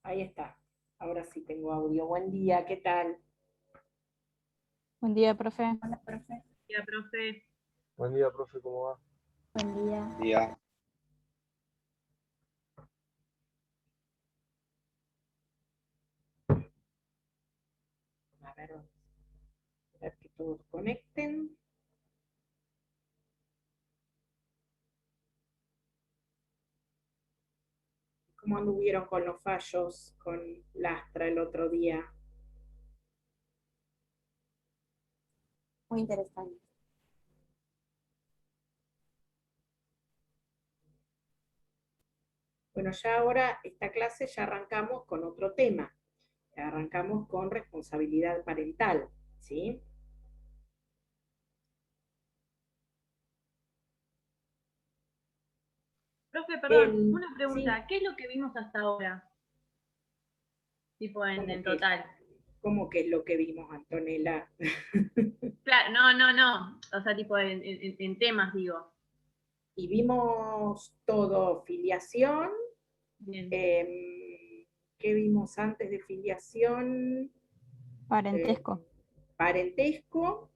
Ahí está. Ahora sí tengo audio. Buen día, ¿qué tal? Buen día, profe. Hola, profe. Ya, profe. Buen día, profe, ¿cómo va? Buen día. Día. A ver, vamos a esperar que todos conecten. ¿Cómo anduvieron con los fallos con Lastra el otro día? Muy interesante. Bueno, ya ahora esta clase ya arrancamos con otro tema. Arrancamos con responsabilidad parental, ¿sí? Profe, perdón, una Sí, pregunta. ¿Qué es lo que vimos hasta ahora? Tipo en que, total. ¿cómo que es lo que vimos, Antonella? Claro, no. O sea, tipo en temas, digo. Y vimos todo, filiación. Bien. ¿Qué vimos antes de filiación? Parentesco. Parentesco,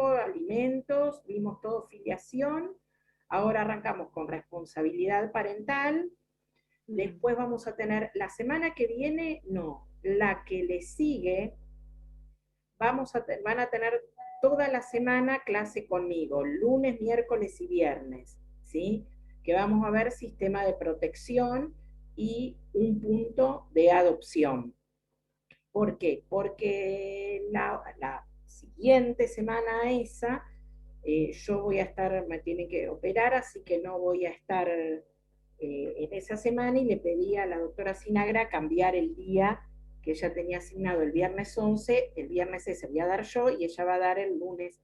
alimentos, vimos todo filiación. Ahora arrancamos con responsabilidad parental. Después vamos a tener, la semana que viene, no, la que le sigue, van a tener toda la semana clase conmigo, lunes, miércoles y viernes, ¿sí? Que vamos a ver sistema de protección y un punto de adopción. ¿Por qué? Porque la siguiente semana a esa, yo voy a estar, me tienen que operar, así que no voy a estar en esa semana y le pedí a la doctora Sinagra cambiar el día que ella tenía asignado el viernes 11, el viernes ese voy a dar yo y ella va a dar el lunes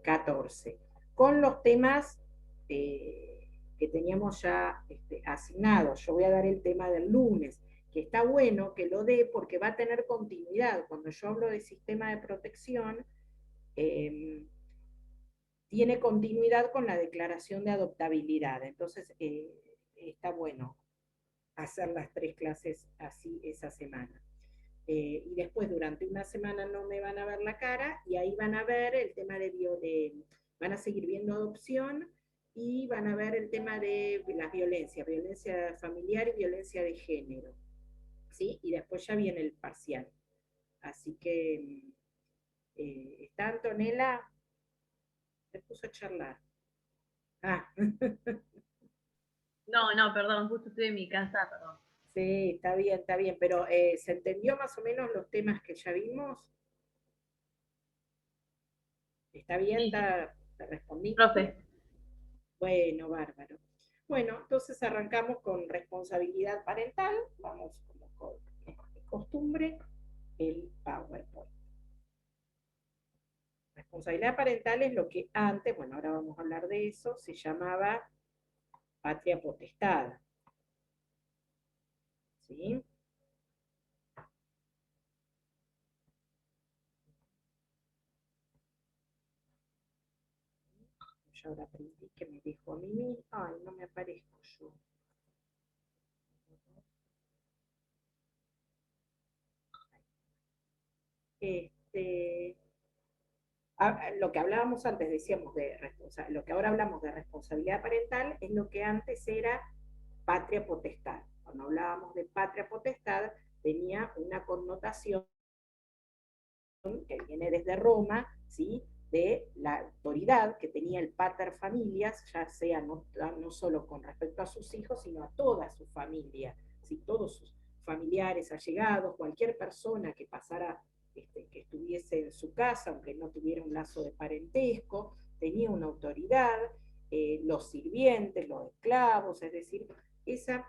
14, con los temas que teníamos ya asignados. Yo voy a dar el tema del lunes, que está bueno que lo dé porque va a tener continuidad. Cuando yo hablo de sistema de protección, tiene continuidad con la declaración de adoptabilidad. Entonces, está bueno hacer las 3 clases así esa semana. Y después durante una semana no me van a ver la cara y ahí van a ver el tema van a seguir viendo adopción y van a ver el tema de las violencias, violencia familiar y violencia de género, ¿sí? Y después ya viene el parcial. Así que, ¿está Antonella? Se puso a charlar. Ah, No, perdón, justo estoy en mi casa, perdón. sí, está bien, pero ¿se entendió más o menos los temas que ya vimos? ¿Está bien? Sí, ¿Te respondí? profe. Bueno, bárbaro. Bueno, entonces arrancamos con responsabilidad parental. Vamos como de costumbre, el PowerPoint. Responsabilidad parental es lo que antes, bueno, ahora vamos a hablar de eso, se llamaba patria potestad. ¿Sí? Yo ahora aprendí que me dijo a mí, ay, no me aparezco yo. Este, lo que hablábamos antes, decíamos lo que ahora hablamos de responsabilidad parental es lo que antes era patria potestad. Cuando hablábamos de patria potestad tenía una connotación que viene desde Roma, ¿sí? De la autoridad que tenía el pater familias, ya sea no solo con respecto a sus hijos, sino a toda su familia, ¿sí? Todos sus familiares, allegados, cualquier persona que pasara, que estuviese en su casa, aunque no tuviera un lazo de parentesco, tenía una autoridad, los sirvientes, los esclavos, es decir, esa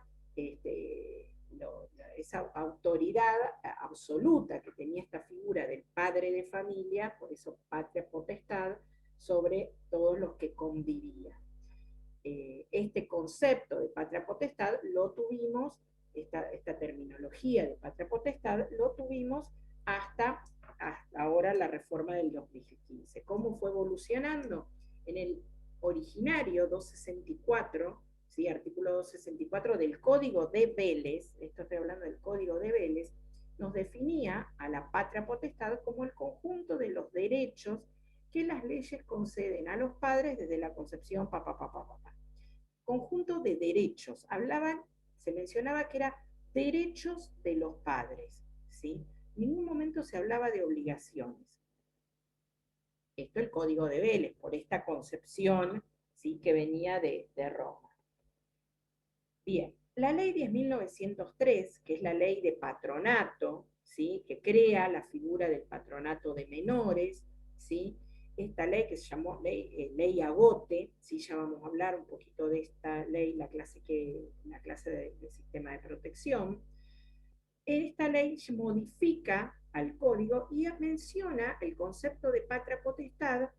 esa autoridad absoluta que tenía esta figura del padre de familia, por eso patria potestad, sobre todos los que convivían. Este concepto de patria potestad lo tuvimos, esta terminología de patria potestad, lo tuvimos hasta ahora la reforma del 2015. ¿Cómo fue evolucionando? En el originario 264, ¿sí? Artículo 264 del Código de Vélez, esto estoy hablando del Código de Vélez, nos definía a la patria potestad como el conjunto de los derechos que las leyes conceden a los padres desde la concepción, conjunto de derechos. Se mencionaba que eran derechos de los padres, ¿sí? En ningún momento se hablaba de obligaciones. Esto es el Código de Vélez, por esta concepción, ¿sí? Que venía de Roma. Bien, la ley 10.903, que es la ley de patronato, ¿sí? Que crea la figura del patronato de menores, ¿sí? Esta ley que se llamó ley Agote, ¿sí? Ya vamos a hablar un poquito de esta ley en la clase de sistema de protección. Esta ley modifica al código y menciona el concepto de patria potestad,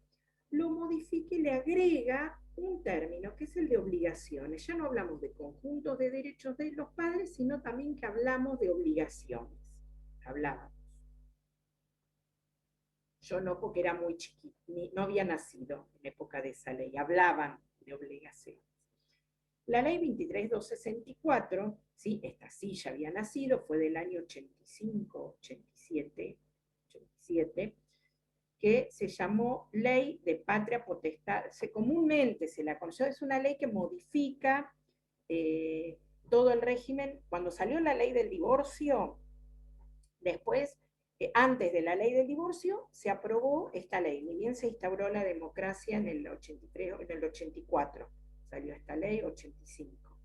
lo modifica y le agrega un término que es el de obligaciones. Ya no hablamos de conjuntos de derechos de los padres, sino también que hablamos de obligaciones. Hablábamos. Yo no, porque era muy chiquita, no había nacido en época de esa ley. Hablaban de obligaciones. La ley 23.264, ¿sí? Esta sí ya había nacido, fue del año 85, 87, que se llamó Ley de Patria Potestad. Comúnmente se la conoció, es una ley que modifica todo el régimen. Cuando salió la ley del divorcio, después, antes de la ley del divorcio, se aprobó esta ley. Ni bien se instauró la democracia en el 83 o en el 84. Salió esta ley 85.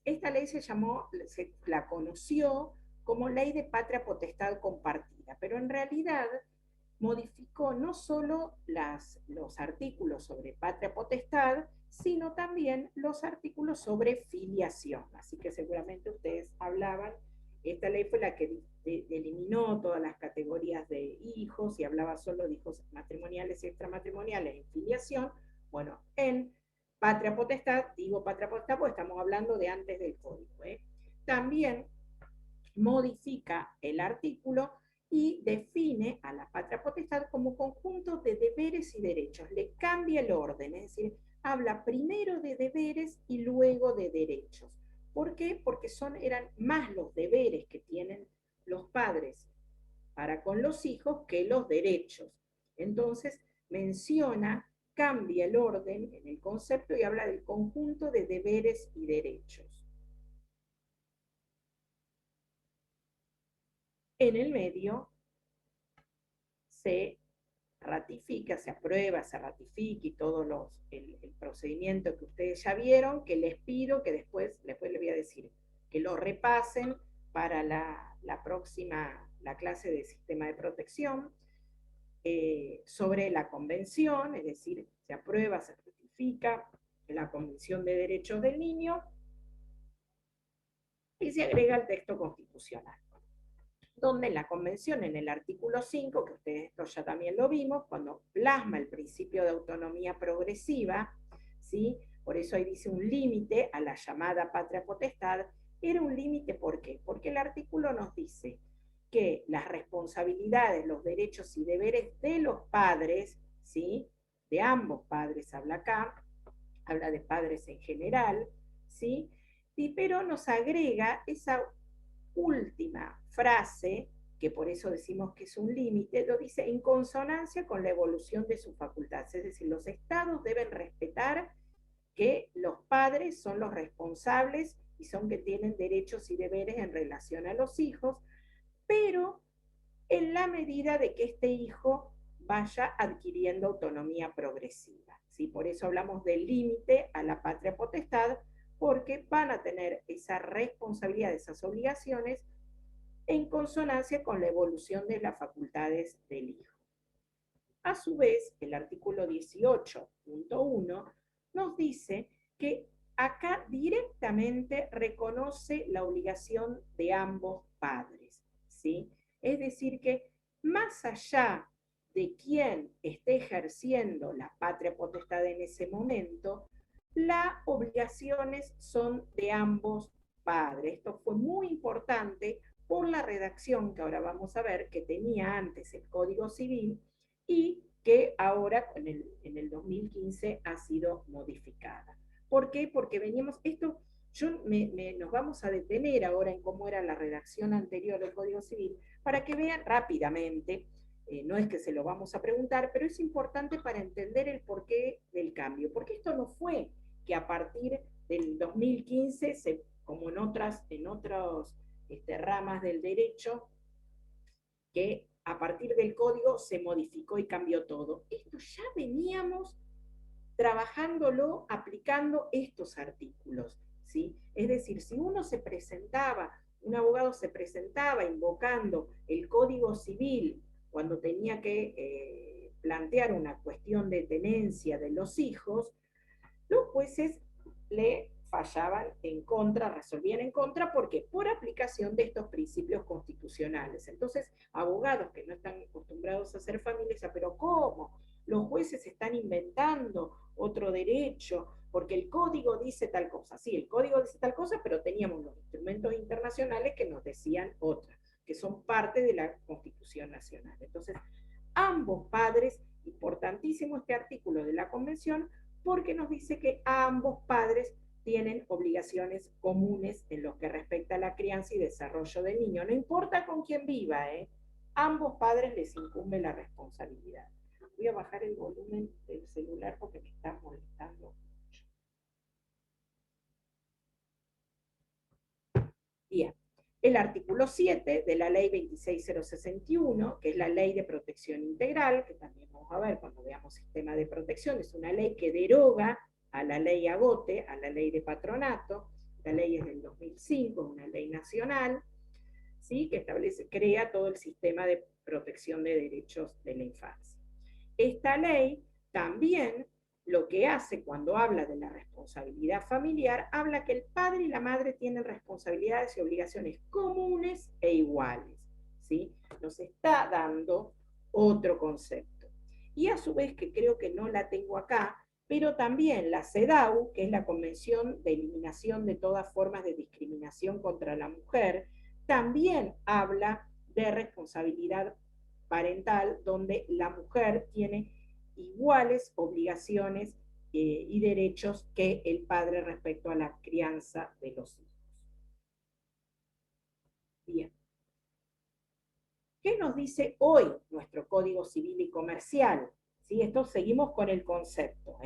Esta ley se la conoció como Ley de Patria Potestad Compartida, pero en realidad modificó no solo los artículos sobre patria potestad, sino también los artículos sobre filiación. Así que seguramente ustedes hablaban, esta ley fue la que eliminó todas las categorías de hijos y hablaba solo de hijos matrimoniales y extramatrimoniales en filiación. Bueno, en patria potestad, digo patria potestad porque estamos hablando de antes del código. También modifica el artículo y define a la patria potestad como conjunto de deberes y derechos. Le cambia el orden, es decir, habla primero de deberes y luego de derechos. ¿Por qué? Porque eran más los deberes que tienen los padres para con los hijos que los derechos. Entonces cambia el orden en el concepto y habla del conjunto de deberes y derechos. En el medio se ratifica, se aprueba, se ratifica y todo el procedimiento que ustedes ya vieron, que les pido que después les voy a decir, que lo repasen para la próxima, la clase de sistema de protección, sobre la convención, es decir, se aprueba, se ratifica la Convención de Derechos del Niño y se agrega el texto constitucional, donde en la convención, en el artículo 5, que ustedes esto ya también lo vimos, cuando plasma el principio de autonomía progresiva, ¿sí? Por eso ahí dice un límite a la llamada patria potestad. Era un límite, ¿por qué? Porque el artículo nos dice que las responsabilidades, los derechos y deberes de los padres, ¿sí? De ambos padres habla acá, habla de padres en general, ¿sí? Pero nos agrega esa última frase, que por eso decimos que es un límite, lo dice en consonancia con la evolución de sus facultades. Es decir, los estados deben respetar que los padres son los responsables y son que tienen derechos y deberes en relación a los hijos, pero en la medida de que este hijo vaya adquiriendo autonomía progresiva, ¿sí? Por eso hablamos del límite a la patria potestad, porque van a tener esa responsabilidad, esas obligaciones, en consonancia con la evolución de las facultades del hijo. A su vez, el artículo 18.1 nos dice que acá directamente reconoce la obligación de ambos padres, ¿sí? Es decir, que más allá de quién esté ejerciendo la patria potestad en ese momento, las obligaciones son de ambos padres. Esto fue muy importante por la redacción que ahora vamos a ver que tenía antes el Código Civil y que ahora en el 2015 ha sido modificada. ¿Por qué? Porque veníamos, nos vamos a detener ahora en cómo era la redacción anterior del Código Civil, para que vean rápidamente, no es que se lo vamos a preguntar, pero es importante para entender el porqué del cambio, porque esto no fue que a partir del 2015, como en otras ramas del derecho, que a partir del código se modificó y cambió todo. Esto ya veníamos trabajándolo, aplicando estos artículos, ¿sí? Es decir, si un abogado se presentaba invocando el Código Civil cuando tenía que plantear una cuestión de tenencia de los hijos, los jueces le fallaban en contra, resolvían en contra, porque por aplicación de estos principios constitucionales. Entonces, abogados que no están acostumbrados a hacer familias, pero ¿cómo? Los jueces están inventando otro derecho, porque el código dice tal cosa. Sí, el código dice tal cosa, pero teníamos los instrumentos internacionales que nos decían otra, que son parte de la Constitución Nacional. Entonces, ambos padres, importantísimo este artículo de la Convención, porque nos dice que ambos padres tienen obligaciones comunes en lo que respecta a la crianza y desarrollo del niño. No importa con quién viva, ambos padres les incumbe la responsabilidad. Voy a bajar el volumen del celular porque me está molestando mucho. Bien. El artículo 7 de la ley 26061, que es la ley de protección integral, que también vamos a ver cuando veamos sistema de protección, es una ley que deroga a la ley Agote, a la ley de patronato. La ley es del 2005, una ley nacional, ¿sí? Que crea todo el sistema de protección de derechos de la infancia. Esta ley también lo que hace cuando habla de la responsabilidad familiar, habla que el padre y la madre tienen responsabilidades y obligaciones comunes e iguales, ¿sí? Nos está dando otro concepto. Y a su vez, que creo que no la tengo acá, pero también la CEDAW, que es la Convención de Eliminación de todas formas de discriminación contra la mujer, también habla de responsabilidad parental, donde la mujer tiene iguales obligaciones y derechos que el padre respecto a la crianza de los hijos. Bien. ¿Qué nos dice hoy nuestro Código Civil y Comercial? ¿Sí? Esto seguimos con el concepto.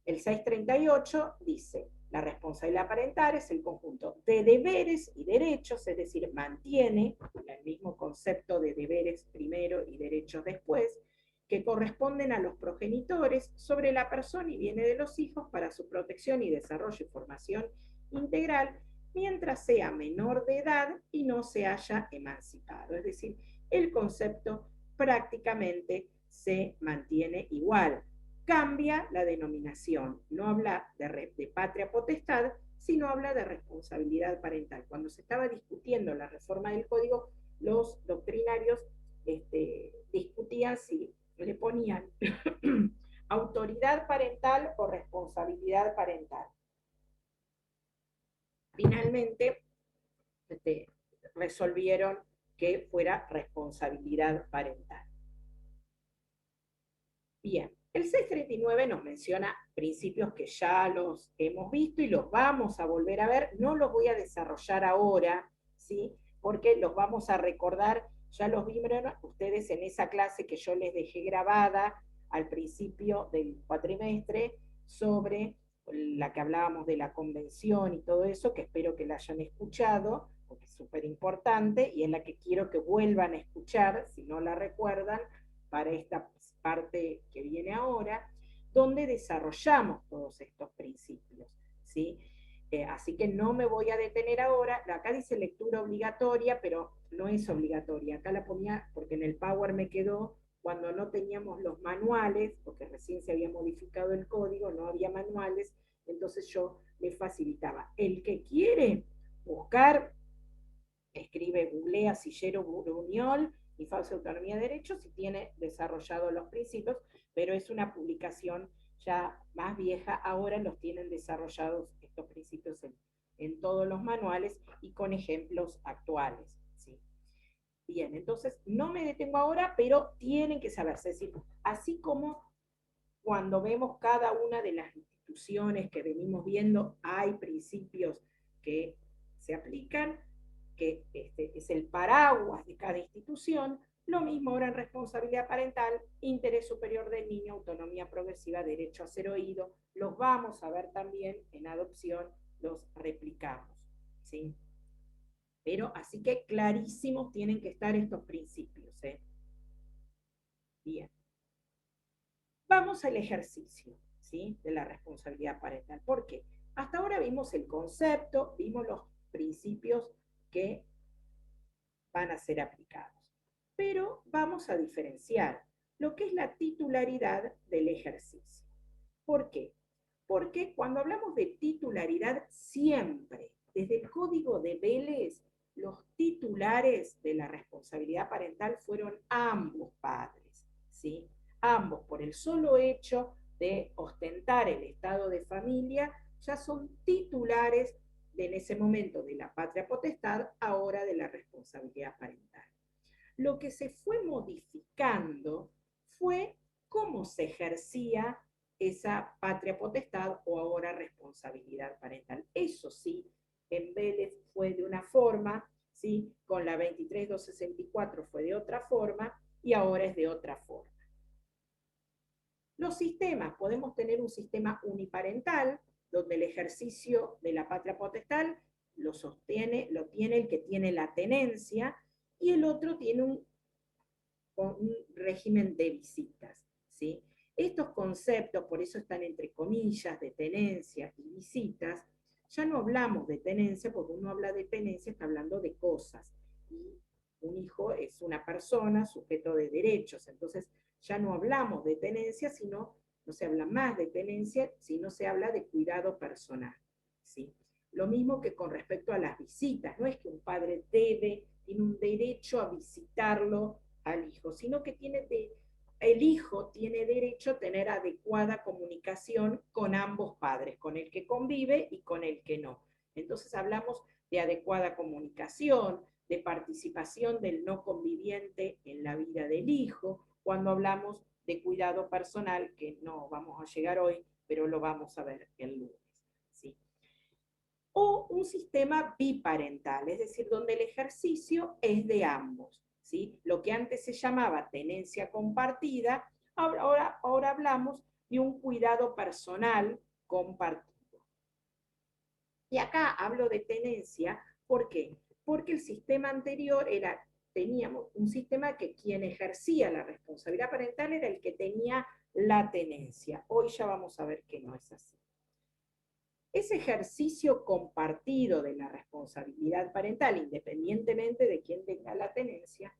El 638 dice: la responsabilidad parental es el conjunto de deberes y derechos, es decir, mantiene el mismo concepto de deberes primero y derechos después, que corresponden a los progenitores sobre la persona y bienes de los hijos para su protección y desarrollo y formación integral, mientras sea menor de edad y no se haya emancipado. Es decir, el concepto prácticamente se mantiene igual. Cambia la denominación, no habla de patria potestad, sino habla de responsabilidad parental. Cuando se estaba discutiendo la reforma del código, los doctrinarios discutían si le ponían autoridad parental o responsabilidad parental. Finalmente, resolvieron que fuera responsabilidad parental. Bien, el 639 nos menciona principios que ya los hemos visto y los vamos a volver a ver. No los voy a desarrollar ahora, ¿sí? Porque los vamos a recordar, ya los vieron ustedes en esa clase que yo les dejé grabada al principio del cuatrimestre, sobre la que hablábamos de la convención y todo eso, que espero que la hayan escuchado, porque es súper importante, y es la que quiero que vuelvan a escuchar, si no la recuerdan, para esta parte que viene ahora, donde desarrollamos todos estos principios, ¿sí? Así que no me voy a detener ahora. Acá dice lectura obligatoria, pero no es obligatoria. Acá la ponía porque en el Power me quedó cuando no teníamos los manuales, porque recién se había modificado el código, no había manuales, entonces yo le facilitaba. El que quiere buscar, escribe, googlea Sillero Buñol y falsa autonomía de derechos, y tiene desarrollado los principios, pero es una publicación ya más vieja. Ahora los tienen desarrollados estos principios en todos los manuales y con ejemplos actuales, ¿sí? Bien, entonces no me detengo ahora, pero tienen que saberse. Es decir, así como cuando vemos cada una de las instituciones que venimos viendo, hay principios que se aplican, que es el paraguas de cada institución. Lo mismo ahora en responsabilidad parental, interés superior del niño, autonomía progresiva, derecho a ser oído. Los vamos a ver también en adopción, los replicamos, ¿sí? Pero así que clarísimos tienen que estar estos principios, ¿eh? Bien. Vamos al ejercicio, ¿sí? De la responsabilidad parental. ¿Por qué? Hasta ahora vimos el concepto, vimos los principios que van a ser aplicados. Pero vamos a diferenciar lo que es la titularidad del ejercicio. ¿Por qué? Porque cuando hablamos de titularidad, siempre, desde el Código de Vélez, los titulares de la responsabilidad parental fueron ambos padres, ¿sí? Ambos, por el solo hecho de ostentar el estado de familia, ya son titulares en ese momento de la patria potestad, ahora de la responsabilidad parental. Lo que se fue modificando fue cómo se ejercía esa patria potestad o ahora responsabilidad parental. Eso sí, en Vélez fue de una forma, ¿sí? Con la 23264 fue de otra forma y ahora es de otra forma. Los sistemas, podemos tener un sistema uniparental, donde el ejercicio de la patria potestad lo tiene el que tiene la tenencia, y el otro tiene un régimen de visitas, ¿sí? Estos conceptos, por eso están entre comillas, de tenencia y visitas. Ya no hablamos de tenencia, porque uno habla de tenencia, está hablando de cosas, y un hijo es una persona, sujeto de derechos, entonces ya no hablamos de tenencia, sino, no se habla más de tenencia, sino se habla de cuidado personal, ¿sí? Lo mismo que con respecto a las visitas, no es que un padre tiene un derecho a visitarlo al hijo, sino que el hijo tiene derecho a tener adecuada comunicación con ambos padres, con el que convive y con el que no. Entonces hablamos de adecuada comunicación, de participación del no conviviente en la vida del hijo, cuando hablamos de cuidado personal, que no vamos a llegar hoy, pero lo vamos a ver el lunes, ¿sí? O un sistema biparental, es decir, donde el ejercicio es de ambos, ¿sí? Lo que antes se llamaba tenencia compartida, ahora hablamos de un cuidado personal compartido. Y acá hablo de tenencia, ¿por qué? Porque el sistema anterior teníamos un sistema que quien ejercía la responsabilidad parental era el que tenía la tenencia. Hoy ya vamos a ver que no es así. Ese ejercicio compartido de la responsabilidad parental, independientemente de quién tenga la tenencia,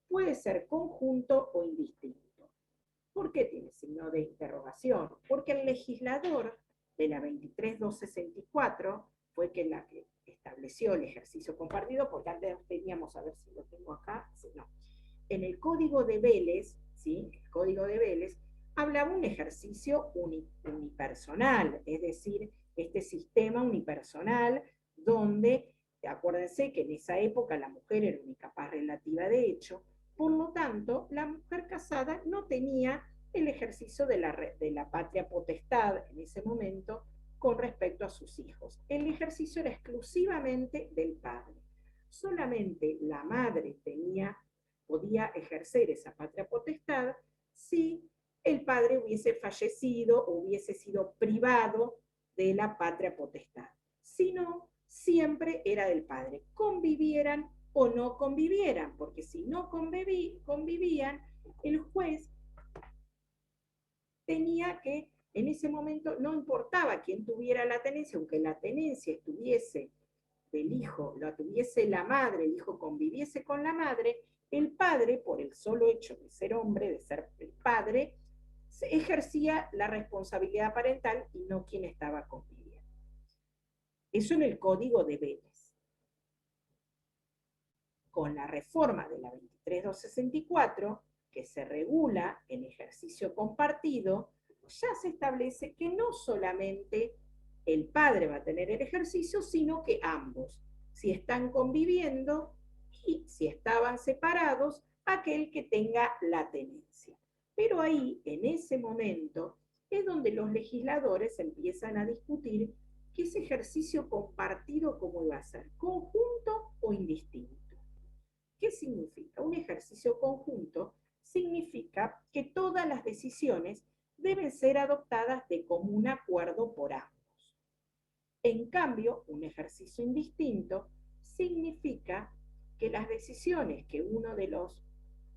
puede ser conjunto o indistinto. ¿Por qué tiene signo de interrogación? Porque el legislador de la 23264 fue la que estableció el ejercicio compartido, porque antes teníamos, a ver si lo tengo acá, sí, no. En el Código de Vélez, ¿sí? El Código de Vélez hablaba un ejercicio unipersonal, es decir, este sistema unipersonal donde, acuérdense que en esa época la mujer era una incapaz relativa de hecho, por lo tanto, la mujer casada no tenía el ejercicio de la patria potestad en ese momento con respecto a sus hijos. El ejercicio era exclusivamente del padre. Solamente la madre podía ejercer esa patria potestad si el padre hubiese fallecido o hubiese sido privado de la patria potestad. Si no, siempre era del padre, convivieran o no convivieran, porque si no convivían, el juez tenía que, en ese momento, no importaba quién tuviera la tenencia, aunque la tenencia estuviese del hijo, la tuviese la madre, el hijo conviviese con la madre, el padre, por el solo hecho de ser hombre, de ser el padre, ejercía la responsabilidad parental y no quien estaba conviviendo. Eso en el Código de Vélez. Con la reforma de la 23264, que se regula en ejercicio compartido, ya se establece que no solamente el padre va a tener el ejercicio, sino que ambos, si están conviviendo, y si estaban separados, aquel que tenga la tenencia. Pero ahí, en ese momento, es donde los legisladores empiezan a discutir que ese ejercicio compartido, ¿cómo iba a ser? ¿Conjunto o indistinto? ¿Qué significa? Un ejercicio conjunto significa que todas las decisiones deben ser adoptadas de común acuerdo por ambos. En cambio, un ejercicio indistinto significa que las decisiones que uno de los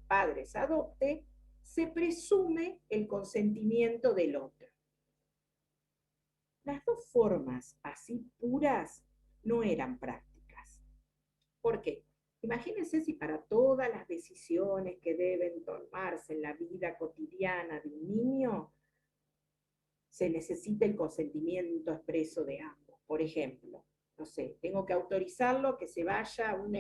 padres adopte, se presume el consentimiento del otro. Las dos formas así puras no eran prácticas. ¿Por qué? Imagínense si para todas las decisiones que deben tomarse en la vida cotidiana de un niño se necesita el consentimiento expreso de ambos. Por ejemplo, no sé, tengo que autorizarlo que se vaya a un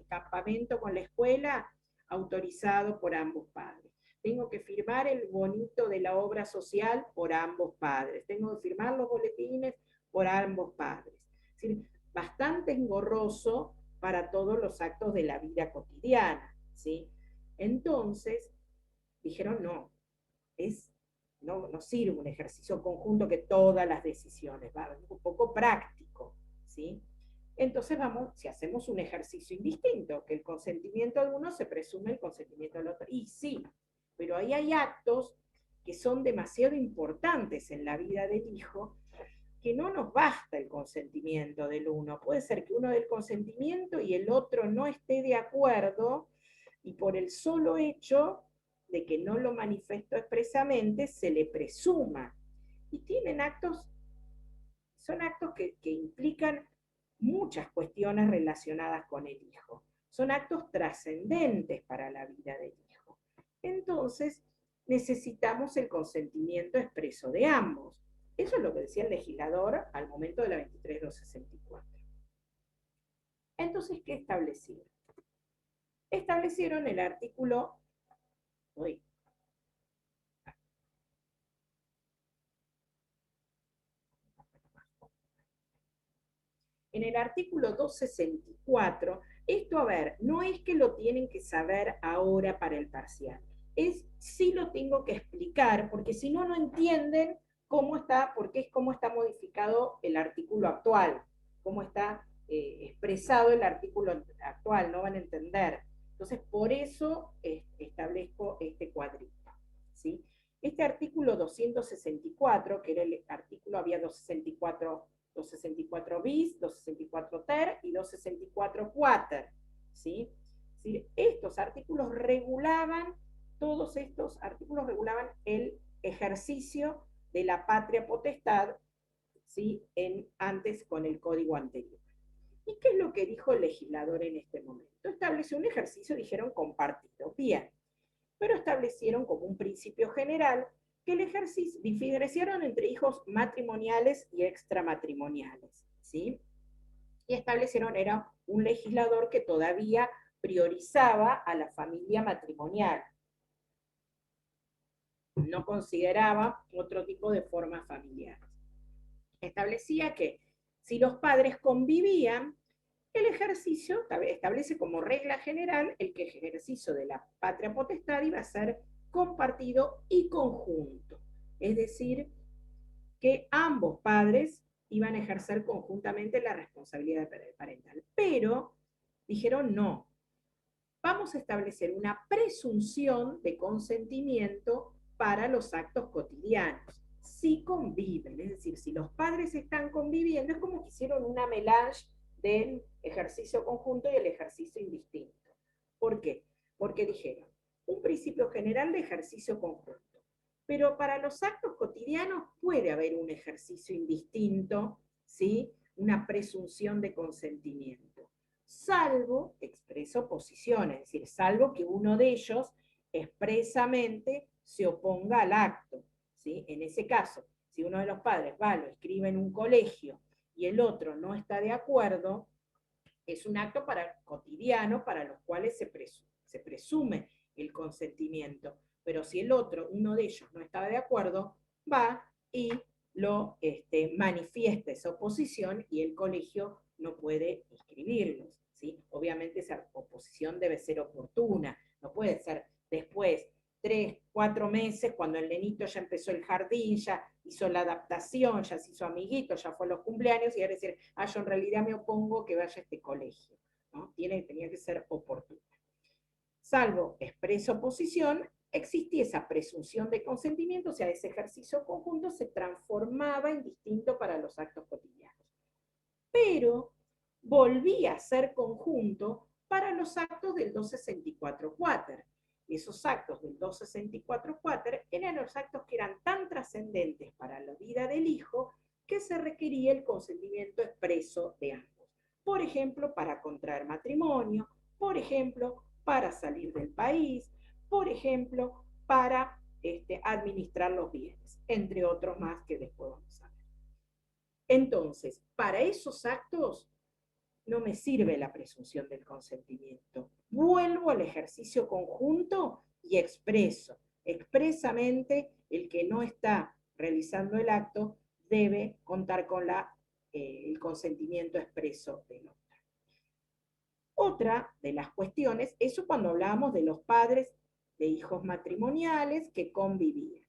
campamento con la escuela autorizado por ambos padres. Tengo que firmar el bonito de la obra social por ambos padres. Tengo que firmar los boletines por ambos padres. Es decir, bastante engorroso para todos los actos de la vida cotidiana, ¿sí? Entonces, dijeron no, no sirve un ejercicio conjunto que todas las decisiones, va un poco práctico, ¿sí? Entonces si hacemos un ejercicio indistinto, que el consentimiento de uno se presume el consentimiento del otro, y sí, pero ahí hay actos que son demasiado importantes en la vida del hijo, que no nos basta el consentimiento del uno. Puede ser que uno dé el consentimiento y el otro no esté de acuerdo, y por el solo hecho de que no lo manifestó expresamente, se le presuma. Y son actos que implican muchas cuestiones relacionadas con el hijo. Son actos trascendentes para la vida del hijo. Entonces, necesitamos el consentimiento expreso de ambos. Eso es lo que decía el legislador al momento de la 23.264. Entonces, ¿qué establecieron? Establecieron el artículo... En el artículo 264, esto, a ver, no es que lo tienen que saber ahora para el parcial, sí lo tengo que explicar, porque si no, no entienden cómo está modificado el artículo actual, cómo está expresado el artículo actual, no van a entender. Entonces, por eso establezco este cuadrito, ¿sí? Este artículo 264, que era el artículo, había 264 bis, 264 ter y 264 quater, ¿sí? Estos artículos todos estos artículos regulaban el ejercicio de la patria potestad, ¿sí? Antes con el código anterior. ¿Y qué es lo que dijo el legislador en este momento? Estableció un ejercicio, dijeron, compartido. Bien, pero establecieron como un principio general que el ejercicio, diferenciaron entre hijos matrimoniales y extramatrimoniales, ¿sí? Y establecieron, era un legislador que todavía priorizaba a la familia matrimonial. No consideraba otro tipo de formas familiares. Establecía que si los padres convivían, el ejercicio establece como regla general el que el ejercicio de la patria potestad iba a ser compartido y conjunto. Es decir, que ambos padres iban a ejercer conjuntamente la responsabilidad parental. Pero dijeron no, vamos a establecer una presunción de consentimiento para los actos cotidianos. Si conviven, es decir, si los padres están conviviendo, es como que hicieron una melange del ejercicio conjunto y el ejercicio indistinto. ¿Por qué? Porque dijeron, un principio general de ejercicio conjunto, pero para los actos cotidianos puede haber un ejercicio indistinto, ¿sí? Una presunción de consentimiento, salvo, expreso posición, es decir, salvo que uno de ellos expresamente se oponga al acto, ¿sí? En ese caso, si uno de los padres va, lo escribe en un colegio y el otro no está de acuerdo, es un acto cotidiano para los cuales se presume el consentimiento. Pero si uno de ellos no estaba de acuerdo, va y manifiesta esa oposición y el colegio no puede inscribirlos, ¿sí? Obviamente esa oposición debe ser oportuna, no puede ser después 3, 4 meses, cuando el nenito ya empezó el jardín, ya hizo la adaptación, ya se hizo amiguito, ya fue a los cumpleaños, y ahora decir, yo en realidad me opongo que vaya a este colegio, ¿no? Tenía que ser oportuna. Salvo expresa oposición, existía esa presunción de consentimiento, o sea, ese ejercicio conjunto se transformaba en distinto para los actos cotidianos. Pero volvía a ser conjunto para los actos del 264 quater. Esos actos del 264 quater eran los actos que eran tan trascendentes para la vida del hijo que se requería el consentimiento expreso de ambos. Por ejemplo, para contraer matrimonio, por ejemplo, para salir del país, por ejemplo, para administrar los bienes, entre otros más que después vamos a ver. Entonces, para esos actos no me sirve la presunción del consentimiento. Vuelvo al ejercicio conjunto y expreso. Expresamente, el que no está realizando el acto debe contar con el consentimiento expreso del otro. Otra de las cuestiones, eso cuando hablábamos de los padres de hijos matrimoniales que convivían.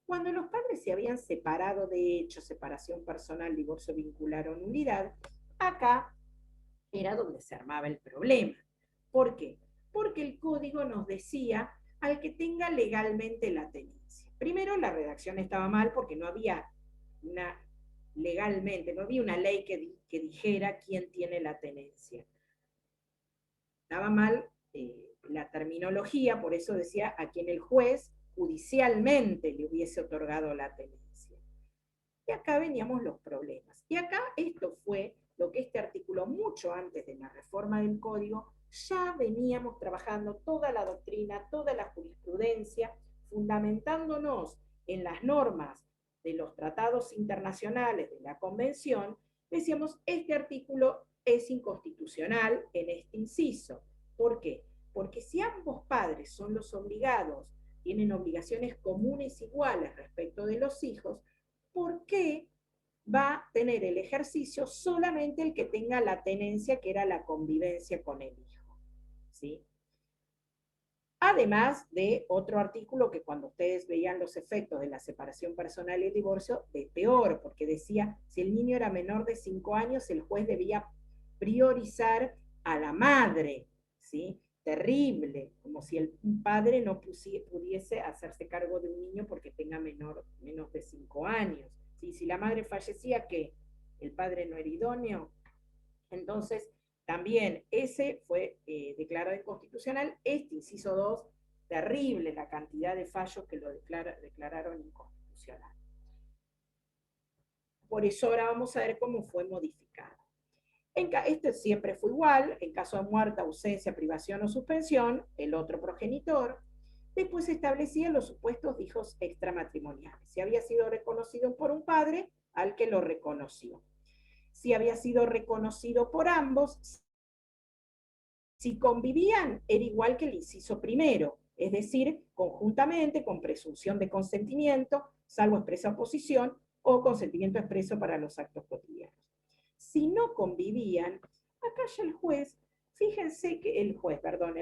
Cuando los padres se habían separado de hecho, separación personal, divorcio vincular o nulidad, acá era donde se armaba el problema. ¿Por qué? Porque el código nos decía al que tenga legalmente la tenencia. Primero, la redacción estaba mal porque no había legalmente, no había una ley que dijera quién tiene la tenencia. Estaba mal la terminología, por eso decía a quien el juez judicialmente le hubiese otorgado la tenencia. Y acá veníamos los problemas. Y acá esto fue lo que este artículo, mucho antes de la reforma del código, ya veníamos trabajando toda la doctrina, toda la jurisprudencia, fundamentándonos en las normas de los tratados internacionales de la Convención, decíamos, este artículo es inconstitucional en este inciso. ¿Por qué? Porque si ambos padres son los obligados, tienen obligaciones comunes iguales respecto de los hijos, ¿por qué va a tener el ejercicio solamente el que tenga la tenencia, que era la convivencia con el hijo? ¿Sí? Además de otro artículo que cuando ustedes veían los efectos de la separación personal y el divorcio, de peor, porque decía, si el niño era menor de 5 años, el juez debía priorizar a la madre, ¿sí? Terrible, como si el padre no pudiese hacerse cargo de un niño porque tenga menos de 5 años. ¿Sí? Si la madre fallecía, ¿qué? ¿El padre no era idóneo? Entonces, también ese fue declarado inconstitucional. Este, inciso 2, terrible la cantidad de fallos que lo declararon inconstitucional. Por eso ahora vamos a ver cómo fue modificado. Este siempre fue igual, en caso de muerte, ausencia, privación o suspensión, el otro progenitor. Después se establecían los supuestos de hijos extramatrimoniales. Si había sido reconocido por un padre, al que lo reconoció. Si había sido reconocido por ambos, si convivían, era igual que el inciso primero, es decir, conjuntamente, con presunción de consentimiento, salvo expresa oposición, o consentimiento expreso para los actos cotidianos. Si no convivían, acá ya el juez, fíjense que el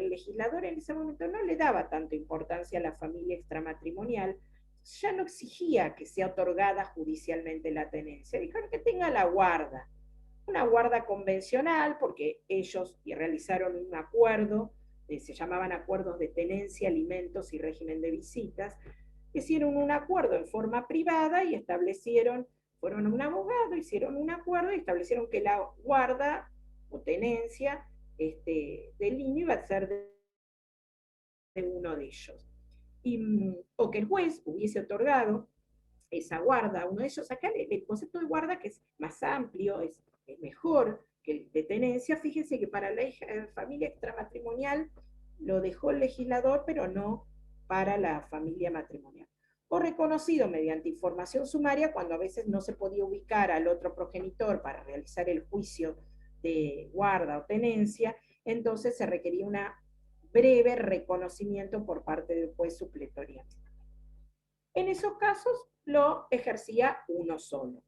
legislador en ese momento no le daba tanta importancia a la familia extramatrimonial, ya no exigía que sea otorgada judicialmente la tenencia, dijeron que tenga la guarda, una guarda convencional, porque ellos realizaron un acuerdo, se llamaban acuerdos de tenencia, alimentos y régimen de visitas, hicieron un acuerdo en forma privada y fueron a un abogado, hicieron un acuerdo y establecieron que la guarda o tenencia del niño iba a ser de uno de ellos. O que el juez hubiese otorgado esa guarda a uno de ellos. Acá el concepto de guarda, que es más amplio, es mejor que el de tenencia. Fíjense que para la familia extramatrimonial lo dejó el legislador, pero no para la familia matrimonial. O reconocido mediante información sumaria, cuando a veces no se podía ubicar al otro progenitor para realizar el juicio de guarda o tenencia, entonces se requería un breve reconocimiento por parte del juez supletoriamente. En esos casos lo ejercía uno solo.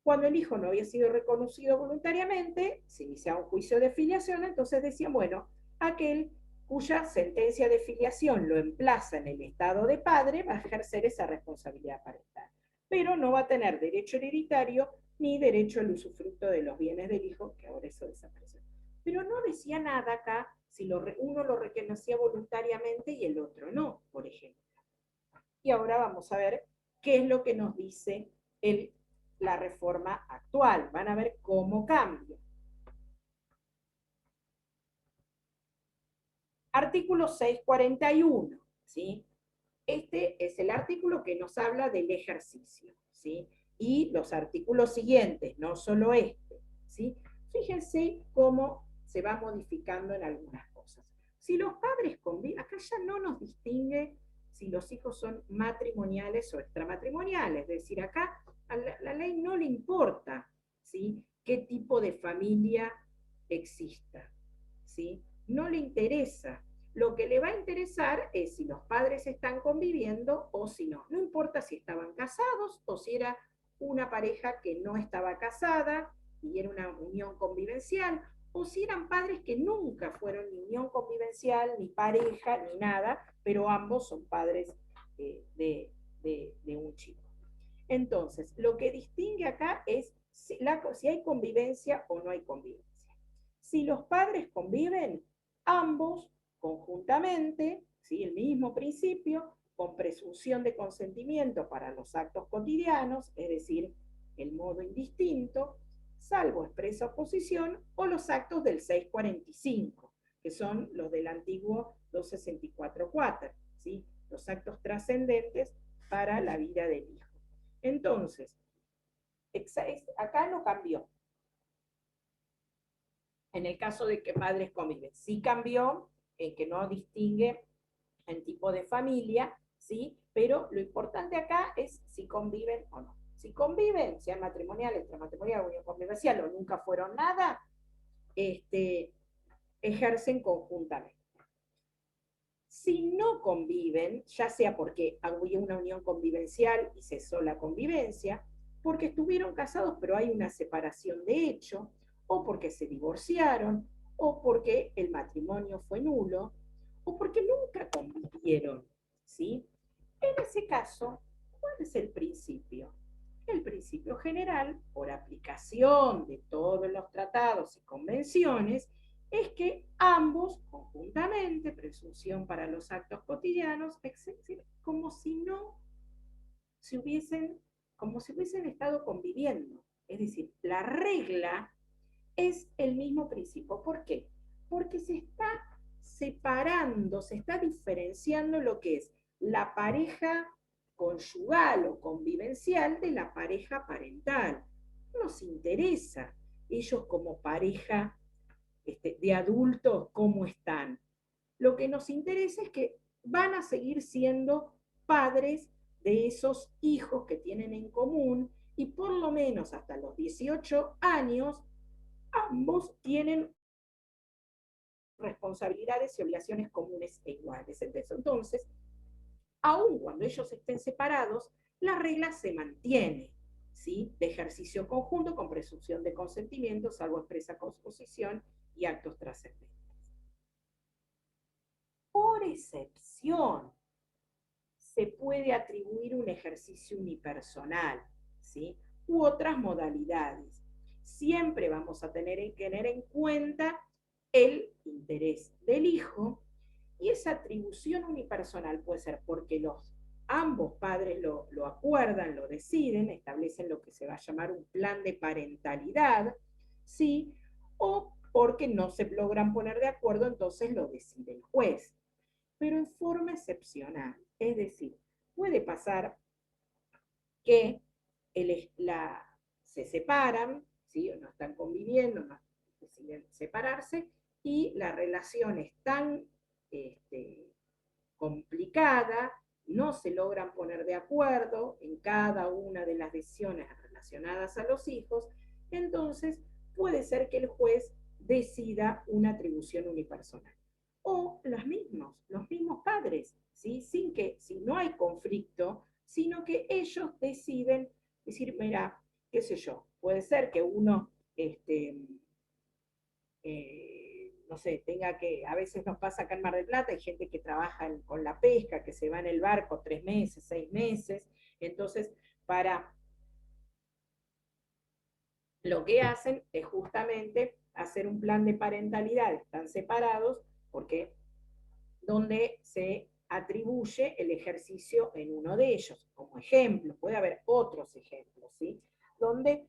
Cuando el hijo no había sido reconocido voluntariamente, se iniciaba un juicio de filiación, entonces decían, bueno, aquel cuya sentencia de filiación lo emplaza en el estado de padre va a ejercer esa responsabilidad parental, pero no va a tener derecho hereditario ni derecho al usufructo de los bienes del hijo, que ahora eso desapareció. Pero no decía nada acá si uno lo reconocía voluntariamente y el otro no, por ejemplo. Y ahora vamos a ver qué es lo que nos dice la reforma actual. Van a ver cómo cambia. Artículo 641, ¿sí? Este es el artículo que nos habla del ejercicio, ¿sí? Y los artículos siguientes, no solo este, ¿sí? Fíjense cómo se va modificando en algunas cosas. Si los padres conviven, acá ya no nos distingue si los hijos son matrimoniales o extramatrimoniales, es decir, acá a la ley no le importa, ¿sí?, qué tipo de familia exista, ¿sí? No le interesa. Lo que le va a interesar es si los padres están conviviendo o si no. No importa si estaban casados o si era una pareja que no estaba casada y era una unión convivencial, o si eran padres que nunca fueron ni unión convivencial, ni pareja, ni nada, pero ambos son padres de un chico. Entonces, lo que distingue acá es si hay convivencia o no hay convivencia. Si los padres conviven, ambos conjuntamente, ¿sí?, el mismo principio, con presunción de consentimiento para los actos cotidianos, es decir, el modo indistinto, salvo expresa oposición, o los actos del 645, que son los del antiguo 264.4, ¿sí?, los actos trascendentes para la vida del hijo. Entonces, acá no cambió. En el caso de que padres conviven, sí cambió en que no distingue en tipo de familia, ¿sí? Pero lo importante acá es si conviven o no. Si conviven, sean matrimonial, extramatrimonial, unión convivencial o nunca fueron nada, ejercen conjuntamente. Si no conviven, ya sea porque había una unión convivencial y cesó la convivencia, porque estuvieron casados pero hay una separación de hecho, o porque se divorciaron, o porque el matrimonio fue nulo, o porque nunca convivieron, ¿sí? En ese caso, ¿cuál es el principio? El principio general, por aplicación de todos los tratados y convenciones, es que ambos, conjuntamente, presunción para los actos cotidianos, como si no se hubiesen, como si hubiesen estado conviviendo. Es decir, la regla es el mismo principio. ¿Por qué? Porque se está separando, se está diferenciando lo que es la pareja conyugal o convivencial de la pareja parental. No nos interesa ellos como pareja de adultos cómo están. Lo que nos interesa es que van a seguir siendo padres de esos hijos que tienen en común y por lo menos hasta los 18 años ambos tienen responsabilidades y obligaciones comunes e iguales. Entonces, aun cuando ellos estén separados, la regla se mantiene, ¿sí?, de ejercicio conjunto con presunción de consentimiento, salvo expresa oposición y actos trascendentes. Por excepción, se puede atribuir un ejercicio unipersonal, ¿sí?, u otras modalidades. Siempre vamos a tener en cuenta el interés del hijo, y esa atribución unipersonal puede ser porque ambos padres lo acuerdan, lo deciden, establecen lo que se va a llamar un plan de parentalidad, ¿sí?, o porque no se logran poner de acuerdo, entonces lo decide el juez. Pero en forma excepcional, es decir, puede pasar que se separan, ¿sí?, o no están conviviendo, no deciden separarse, y la relación es tan complicada, no se logran poner de acuerdo en cada una de las decisiones relacionadas a los hijos, entonces puede ser que el juez decida una atribución unipersonal. O los mismos padres, ¿sí?, si no hay conflicto, sino que ellos deciden decir, mira, qué sé yo, puede ser que uno, no sé, tenga que, a veces nos pasa acá en Mar del Plata, hay gente que trabaja con la pesca, que se va en el barco 3 meses, 6 meses, entonces para lo que hacen es justamente hacer un plan de parentalidad, están separados, porque donde se atribuye el ejercicio en uno de ellos, como ejemplo, puede haber otros ejemplos, ¿sí? Donde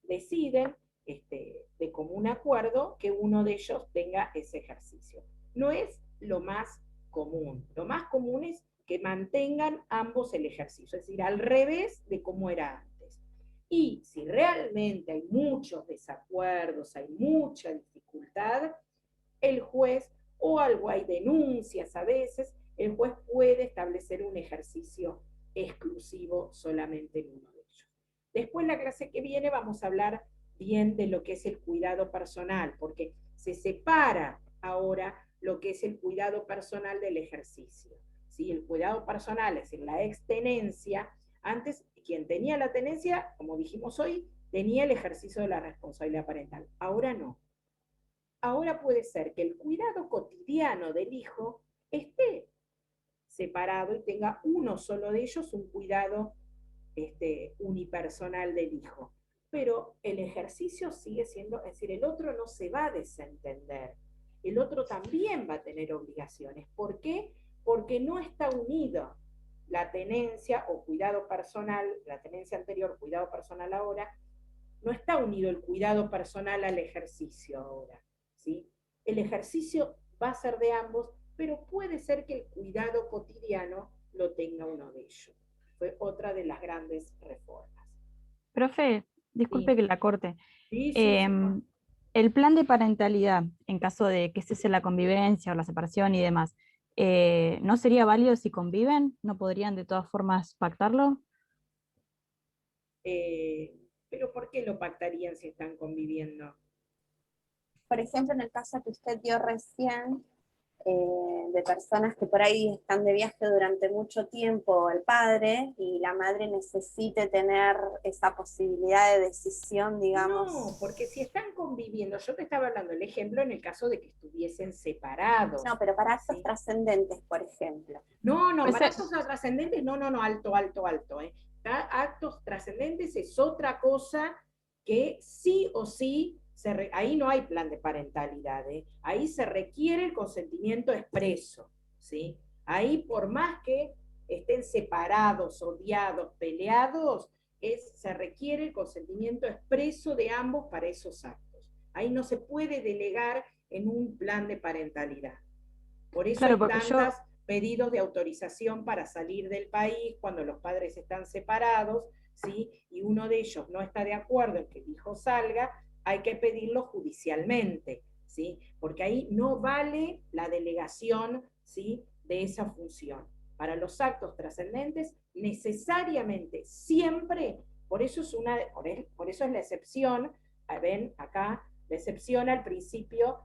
deciden de común acuerdo que uno de ellos tenga ese ejercicio. No es lo más lo más común es que mantengan ambos el ejercicio, es decir, al revés de cómo era antes. Y si realmente hay muchos desacuerdos, hay mucha dificultad, el juez, o algo hay denuncias a veces, el juez puede establecer un ejercicio exclusivo solamente en uno de ellos. Después, la clase que viene, vamos a hablar bien de lo que es el cuidado personal, porque se separa ahora lo que es el cuidado personal del ejercicio. ¿Sí? El cuidado personal es en la extenencia. Antes, quien tenía la tenencia, como dijimos hoy, tenía el ejercicio de la responsabilidad parental. Ahora no. Ahora puede ser que el cuidado cotidiano del hijo esté separado y tenga uno solo de ellos un cuidado unipersonal del hijo. Pero el ejercicio sigue siendo, es decir, el otro no se va a desentender. El otro también va a tener obligaciones. ¿Por qué? Porque no está unido la tenencia o cuidado personal, la tenencia anterior, cuidado personal ahora, no está unido el cuidado personal al ejercicio ahora, ¿sí? El ejercicio va a ser de ambos, pero puede ser que el cuidado cotidiano lo tenga uno de ellos. Fue otra de las grandes reformas. Profe, disculpe Sí. que la corte. Sí, El plan de parentalidad, en caso de que cese la convivencia o la separación y demás, ¿no sería válido si conviven? ¿No podrían de todas formas pactarlo? Pero ¿por qué lo pactarían si están conviviendo? Por ejemplo, en el caso que usted dio recién, de personas que por ahí están de viaje durante mucho tiempo, el padre, y la madre necesite tener esa posibilidad de decisión, digamos. No, porque si están conviviendo, yo te estaba hablando el ejemplo en el caso de que estuviesen separados. No, pero para actos ¿sí? trascendentes, por ejemplo. No, Pues para actos trascendentes, no, alto. Actos trascendentes es otra cosa que sí o sí, ahí no hay plan de parentalidad, ahí se requiere el consentimiento expreso, ¿sí? Ahí por más que estén separados, odiados, peleados, se requiere el consentimiento expreso de ambos para esos actos. Ahí no se puede delegar en un plan de parentalidad. Por eso claro, hay porque tantos pedidos de autorización para salir del país cuando los padres están separados, ¿sí? Y uno de ellos no está de acuerdo en que el hijo salga, hay que pedirlo judicialmente, ¿sí? Porque ahí no vale la delegación, ¿sí? De esa función. Para los actos trascendentes, necesariamente, siempre, por eso es la excepción, ven acá, la excepción al principio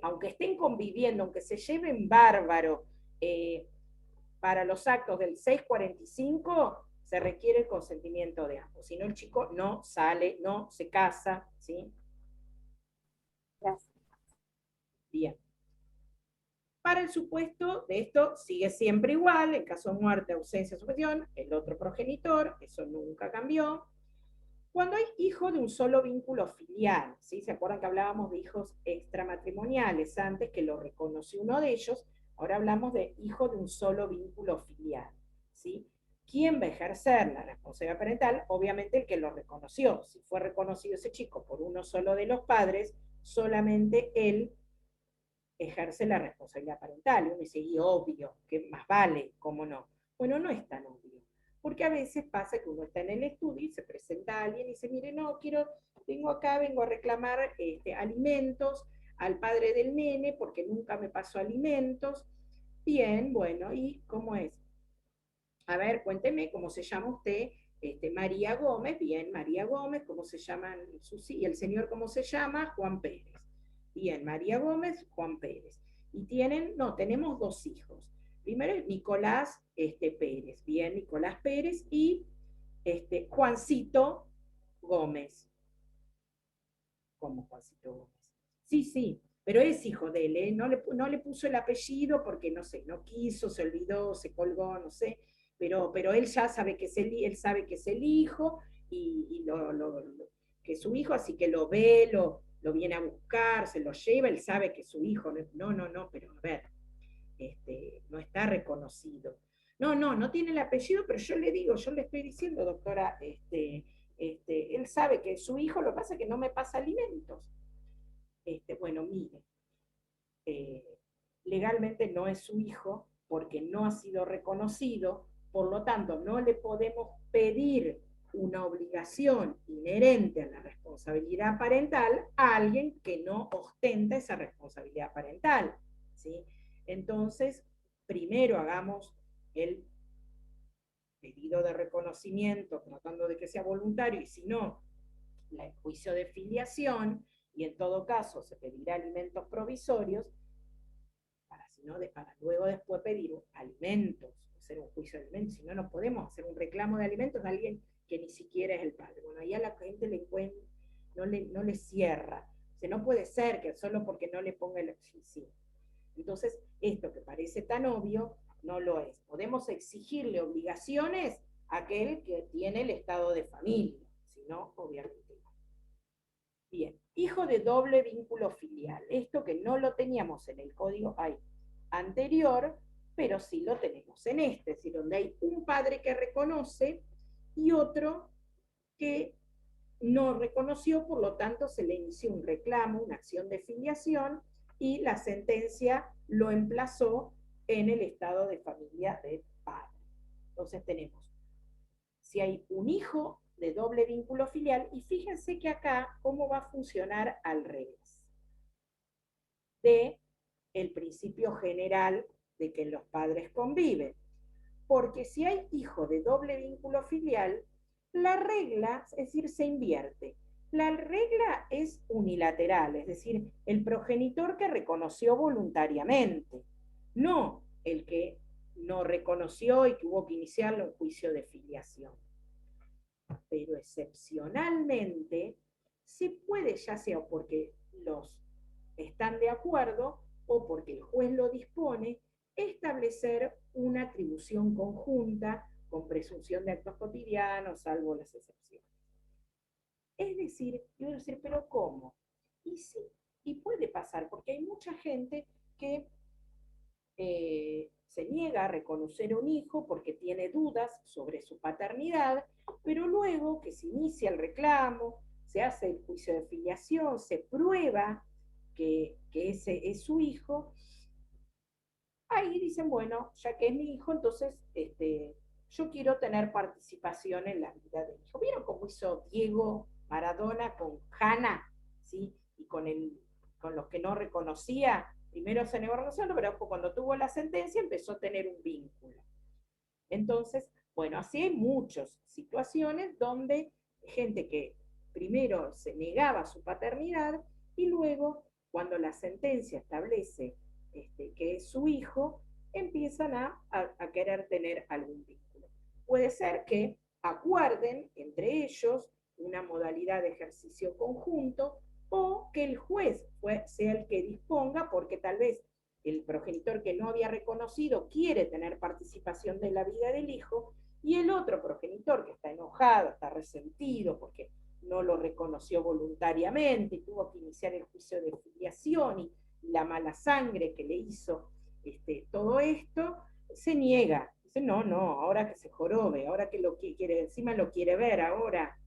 aunque estén conviviendo, aunque se lleven bárbaro, para los actos del 645 se requiere el consentimiento de ambos. Si no, el chico no sale, no se casa, ¿sí? Gracias. Bien. Para el supuesto de esto sigue siempre igual, en caso de muerte, ausencia, supresión, el otro progenitor, eso nunca cambió. Cuando hay hijo de un solo vínculo filial, ¿sí? ¿Se acuerdan que hablábamos de hijos extramatrimoniales antes, que lo reconoció uno de ellos? Ahora hablamos de hijo de un solo vínculo filial, ¿sí? ¿Quién va a ejercer la responsabilidad parental? Obviamente el que lo reconoció. Si fue reconocido ese chico por uno solo de los padres, solamente él ejerce la responsabilidad parental. Y uno dice, y obvio, que más vale, ¿cómo no? Bueno, no es tan obvio. Porque a veces pasa que uno está en el estudio y se presenta a alguien y dice, mire, no, vengo a reclamar alimentos al padre del nene porque nunca me pasó alimentos. Bien, bueno, ¿y cómo es? A ver, cuénteme cómo se llama usted. María Gómez, bien, María Gómez, ¿cómo se llaman y el señor cómo se llama? Juan Pérez. Bien, María Gómez, Juan Pérez. Y tenemos 2 hijos. Primero es Nicolás Pérez, bien, Nicolás Pérez, y Juancito Gómez. ¿Cómo Juancito Gómez? Sí, sí, pero es hijo de él, ¿eh? No le puso el apellido porque, no sé, no quiso, se olvidó, se colgó, no sé, pero él ya sabe que es él sabe que es el hijo y que es su hijo, así que lo ve, lo viene a buscar, se lo lleva, él sabe que es su hijo. No, pero a ver, no está reconocido. No tiene el apellido, pero yo le digo, yo le estoy diciendo, doctora, él sabe que es su hijo, lo que pasa es que no me pasa alimentos. Bueno, mire, eh, legalmente no es su hijo porque no ha sido reconocido, por lo tanto no le podemos pedir una obligación inherente a la responsabilidad parental a alguien que no ostenta esa responsabilidad parental, ¿sí? Entonces, primero hagamos el pedido de reconocimiento, tratando de que sea voluntario, y si no, el juicio de filiación, y en todo caso se pedirá alimentos provisorios, para luego después pedir alimentos, hacer un juicio de alimentos, si no, no podemos hacer un reclamo de alimentos a alguien que ni siquiera es el padre. Bueno, ahí a la gente no le cierra. O sea, no puede ser que solo porque no le ponga el sí. Entonces, esto que parece tan obvio, no lo es. Podemos exigirle obligaciones a aquel que tiene el estado de familia, si no, obviamente no. Bien, hijo de doble vínculo filial. Esto que no lo teníamos en el código anterior, pero sí lo tenemos en este, es decir, donde hay un padre que reconoce y otro que no reconoció, por lo tanto se le inició un reclamo, una acción de filiación, y la sentencia lo emplazó en el estado de familia del padre. Entonces tenemos, si hay un hijo de doble vínculo filial, y fíjense que acá cómo va a funcionar al revés de el principio general de que los padres conviven. Porque si hay hijo de doble vínculo filial, la regla, es decir, se invierte. La regla es unilateral, es decir, el progenitor que reconoció voluntariamente, no el que no reconoció y que hubo que iniciarlo en juicio de filiación. Pero excepcionalmente se puede, ya sea porque los están de acuerdo o porque el juez lo dispone, establecer una atribución conjunta con presunción de actos cotidianos, salvo las excepciones. Es decir, yo voy a decir, ¿pero cómo? Y sí, y puede pasar, porque hay mucha gente que se niega a reconocer un hijo porque tiene dudas sobre su paternidad, pero luego que se inicia el reclamo, se hace el juicio de filiación, se prueba que ese es su hijo, ahí dicen, bueno, ya que es mi hijo, entonces yo quiero tener participación en la vida del hijo. ¿Vieron cómo hizo Diego Maradona con Hanna, ¿sí? Y con los que no reconocía? Primero se negó a reconocerlo, pero cuando tuvo la sentencia empezó a tener un vínculo. Entonces, bueno, así hay muchas situaciones donde gente que primero se negaba su paternidad y luego, cuando la sentencia establece que es su hijo, empiezan a querer tener algún vínculo. Puede ser que acuerden entre ellos una modalidad de ejercicio conjunto o que el juez sea el que disponga, porque tal vez el progenitor que no había reconocido quiere tener participación de la vida del hijo, y el otro progenitor que está enojado, está resentido porque no lo reconoció voluntariamente y tuvo que iniciar el juicio de filiación y la mala sangre que le hizo todo esto, se niega. Dice, no, ahora que se jorobe, ahora que lo quiere, encima lo quiere ver, ahora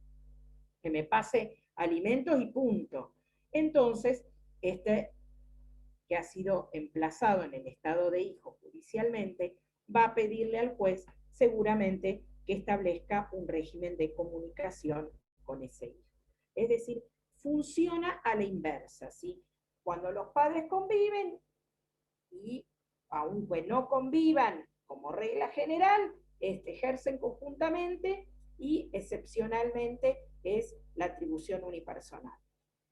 que me pase alimentos y punto. Entonces, que ha sido emplazado en el estado de hijo judicialmente, va a pedirle al juez seguramente que establezca un régimen de comunicación con ese hijo. Es decir, funciona a la inversa, ¿sí? Cuando los padres conviven y aunque no convivan como regla general, ejercen conjuntamente y excepcionalmente es la atribución unipersonal.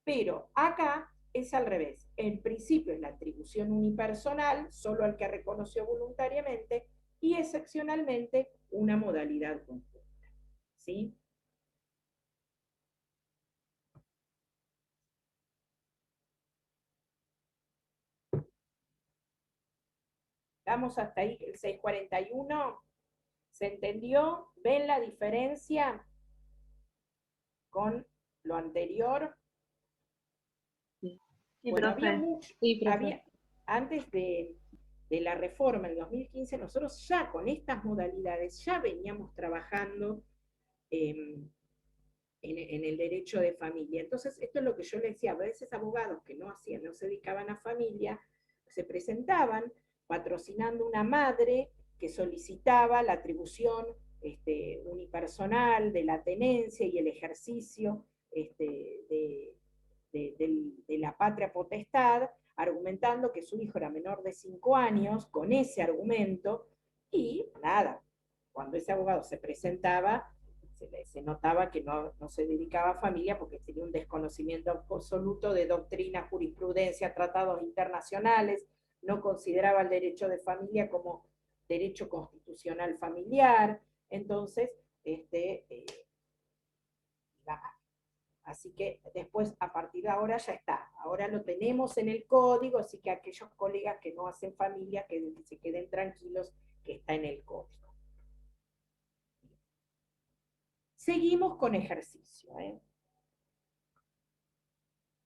Pero acá es al revés. En principio es la atribución unipersonal, solo al que reconoció voluntariamente, y excepcionalmente una modalidad conjunta. ¿Sí? ¿Estamos hasta ahí? El 641, ¿se entendió? ¿Ven la diferencia con lo anterior? Sí, Bueno, profe. había mucho, Sí, profe. antes de la reforma en 2015, nosotros ya con estas modalidades ya veníamos trabajando eh, en el derecho de familia. Entonces, esto es lo que yo le decía, a veces abogados que no hacían, no se dedicaban a familia, se presentaban patrocinando una madre que solicitaba la atribución unipersonal de la tenencia y el ejercicio de la patria potestad, argumentando que su hijo era menor de 5 años, con ese argumento, y nada, cuando ese abogado se presentaba, se notaba que no se dedicaba a familia porque tenía un desconocimiento absoluto de doctrina, jurisprudencia, tratados internacionales, no consideraba el derecho de familia como derecho constitucional familiar, entonces, así que después, a partir de ahora ya está, ahora lo tenemos en el código, así que aquellos colegas que no hacen familia, que se queden tranquilos, que está en el código. Seguimos con ejercicio, ¿eh?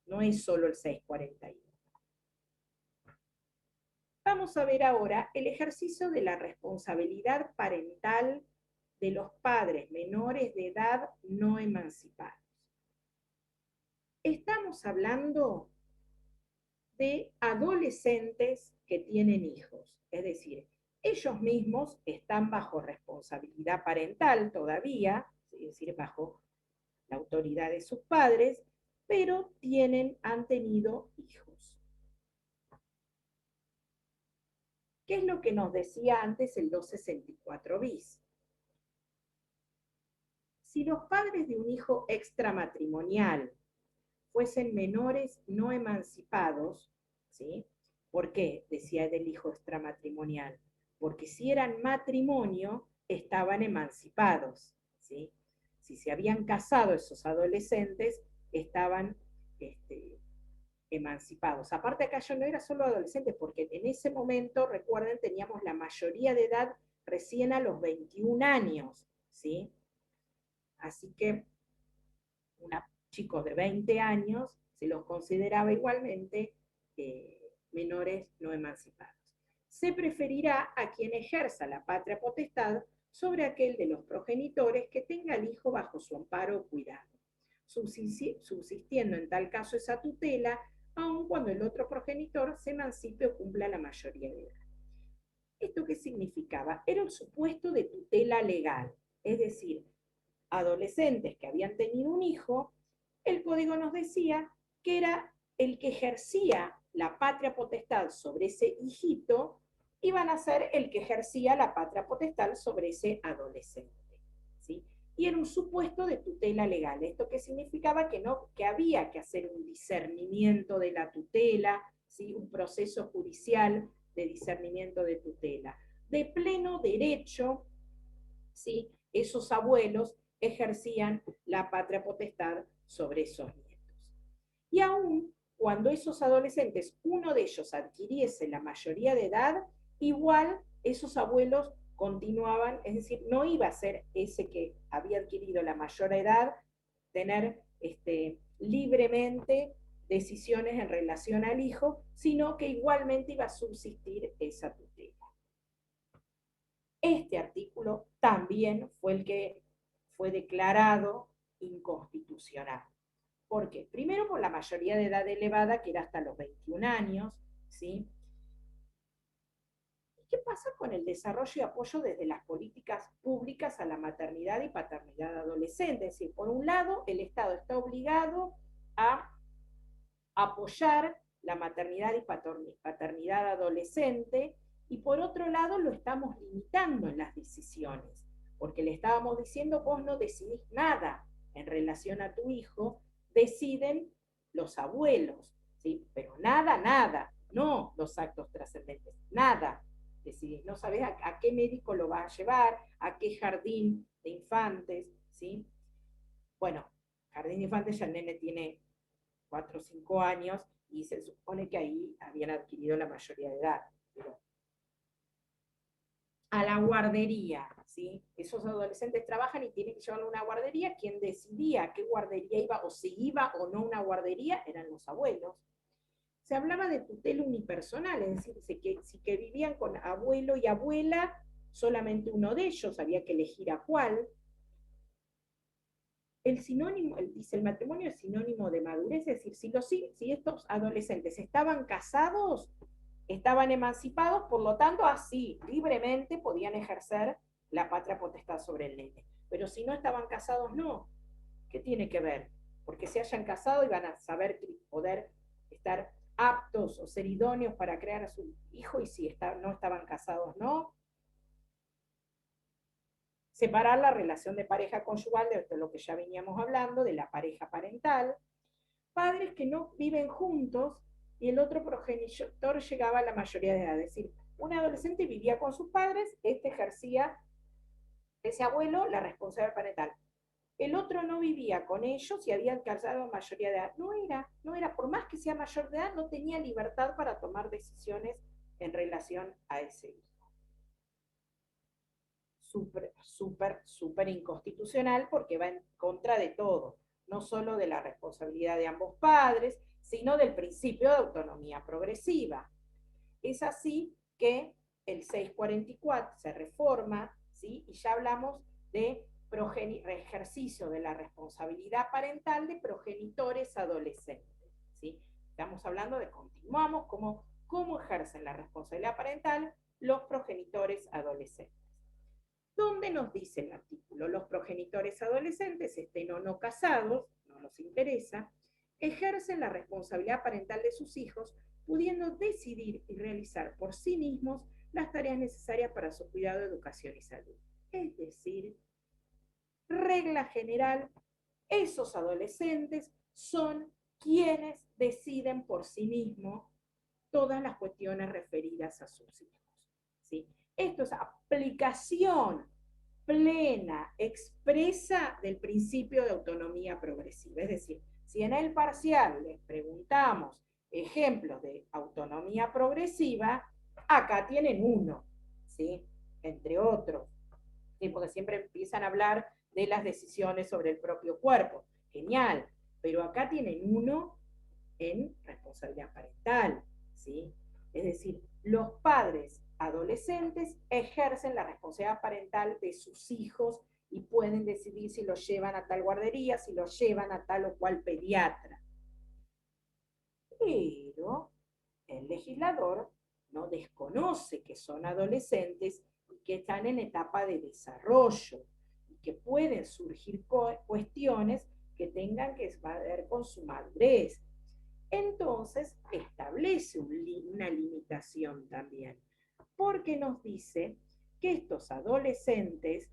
No es solo el 641. Vamos a ver ahora el ejercicio de la responsabilidad parental de los padres menores de edad no emancipados. Estamos hablando de adolescentes que tienen hijos, es decir, ellos mismos están bajo responsabilidad parental todavía, es decir, bajo la autoridad de sus padres, pero han tenido hijos. ¿Qué es lo que nos decía antes el 264 bis? Si los padres de un hijo extramatrimonial fuesen menores no emancipados, ¿sí? ¿Por qué decía del hijo extramatrimonial? Porque si eran matrimonio, estaban emancipados, ¿sí? Si se habían casado esos adolescentes, estaban emancipados. Aparte acá yo no era solo adolescentes, porque en ese momento, recuerden, teníamos la mayoría de edad recién a los 21 años, ¿sí? Así que chicos de 20 años se los consideraba igualmente menores no emancipados. Se preferirá a quien ejerza la patria potestad sobre aquel de los progenitores que tenga al hijo bajo su amparo o cuidado, subsistiendo en tal caso esa tutela, aun cuando el otro progenitor se emancipe o cumpla la mayoría de edad. ¿Esto qué significaba? Era un supuesto de tutela legal, es decir, adolescentes que habían tenido un hijo, el código nos decía que era el que ejercía la patria potestad sobre ese hijito, iban a ser el que ejercía la patria potestad sobre ese adolescente, ¿sí? Y era un supuesto de tutela legal. ¿Esto qué significaba? Que había que hacer un discernimiento de la tutela, ¿sí? Un proceso judicial de discernimiento de tutela. De pleno derecho, ¿sí? Esos abuelos ejercían la patria potestad sobre esos nietos. Y aún cuando esos adolescentes, uno de ellos adquiriese la mayoría de edad, igual esos abuelos continuaban, es decir, no iba a ser ese que había adquirido la mayor edad, tener libremente decisiones en relación al hijo, sino que igualmente iba a subsistir esa tutela. Este artículo también fue el que fue declarado inconstitucional. ¿Por qué? Primero por la mayoría de edad elevada, que era hasta los 21 años, ¿sí? ¿Qué pasa con el desarrollo y apoyo desde las políticas públicas a la maternidad y paternidad adolescente? Es decir, por un lado, el Estado está obligado a apoyar la maternidad y paternidad adolescente, y por otro lado lo estamos limitando en las decisiones, porque le estábamos diciendo, vos no decidís nada en relación a tu hijo, deciden los abuelos, ¿sí? Pero nada, no los actos trascendentes, nada decidís, no sabés a qué médico lo va a llevar, a qué jardín de infantes, ¿sí? Bueno, jardín de infantes ya el nene tiene 4 o 5 años, y se supone que ahí habían adquirido la mayoría de edad. Pero a la guardería, ¿sí? Esos adolescentes trabajan y tienen que llevarlo a una guardería. Quien decidía a qué guardería iba, o si iba o no a una guardería, eran los abuelos. Se hablaba de tutela unipersonal, es decir, si que vivían con abuelo y abuela, solamente uno de ellos, había que elegir a cuál. El sinónimo, dice, el matrimonio es sinónimo de madurez, es decir, si estos adolescentes estaban casados, estaban emancipados, por lo tanto, así, libremente podían ejercer la patria potestad sobre el nene. Pero si no estaban casados, no. ¿Qué tiene que ver? Porque se hayan casado y van a saber poder estar aptos o ser idóneos para crear a su hijo, y si no estaban casados, no. Separar la relación de pareja conyugal de lo que ya veníamos hablando, de la pareja parental. Padres que no viven juntos y el otro progenitor llegaba a la mayoría de edad. Es decir, un adolescente vivía con sus padres, ejercía, ese abuelo, la responsabilidad parental. El otro no vivía con ellos y había alcanzado mayoría de edad. No era, por más que sea mayor de edad, no tenía libertad para tomar decisiones en relación a ese hijo. Súper inconstitucional, porque va en contra de todo, no solo de la responsabilidad de ambos padres, sino del principio de autonomía progresiva. Es así que el 644 se reforma, ¿sí? Y ya hablamos de ejercicio de la responsabilidad parental de progenitores adolescentes, ¿sí? Estamos hablando de, continuamos, cómo ejercen la responsabilidad parental los progenitores adolescentes. ¿Dónde nos dice el artículo? Los progenitores adolescentes, estén o no casados, no nos interesa, ejercen la responsabilidad parental de sus hijos, pudiendo decidir y realizar por sí mismos las tareas necesarias para su cuidado, educación y salud. Es decir, regla general, esos adolescentes son quienes deciden por sí mismos todas las cuestiones referidas a sus hijos, ¿sí? Esto es aplicación plena, expresa del principio de autonomía progresiva. Es decir, si en el parcial les preguntamos ejemplos de autonomía progresiva, acá tienen uno, ¿sí? Entre otros, ¿sí? Porque siempre empiezan a hablar de las decisiones sobre el propio cuerpo. Genial, pero acá tienen uno en responsabilidad parental, ¿sí? Es decir, los padres adolescentes ejercen la responsabilidad parental de sus hijos y pueden decidir si los llevan a tal guardería, si los llevan a tal o cual pediatra. Pero el legislador no desconoce que son adolescentes y que están en etapa de desarrollo y que pueden surgir cuestiones que tengan que ver con su madurez. Entonces establece una limitación también, porque nos dice que estos adolescentes,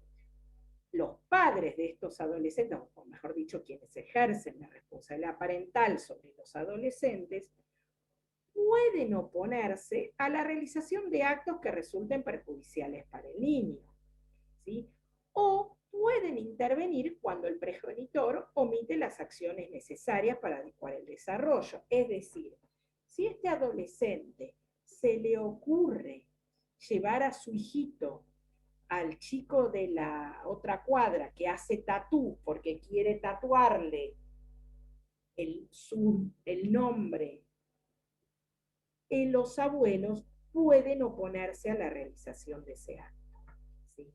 los padres de estos adolescentes, o mejor dicho, quienes ejercen la responsabilidad parental sobre los adolescentes, pueden oponerse a la realización de actos que resulten perjudiciales para el niño, ¿sí? O pueden intervenir cuando el progenitor omite las acciones necesarias para adecuar el desarrollo. Es decir, si este adolescente se le ocurre llevar a su hijito, al chico de la otra cuadra que hace tatú porque quiere tatuarle el nombre, los abuelos pueden oponerse a la realización de ese acto, ¿sí?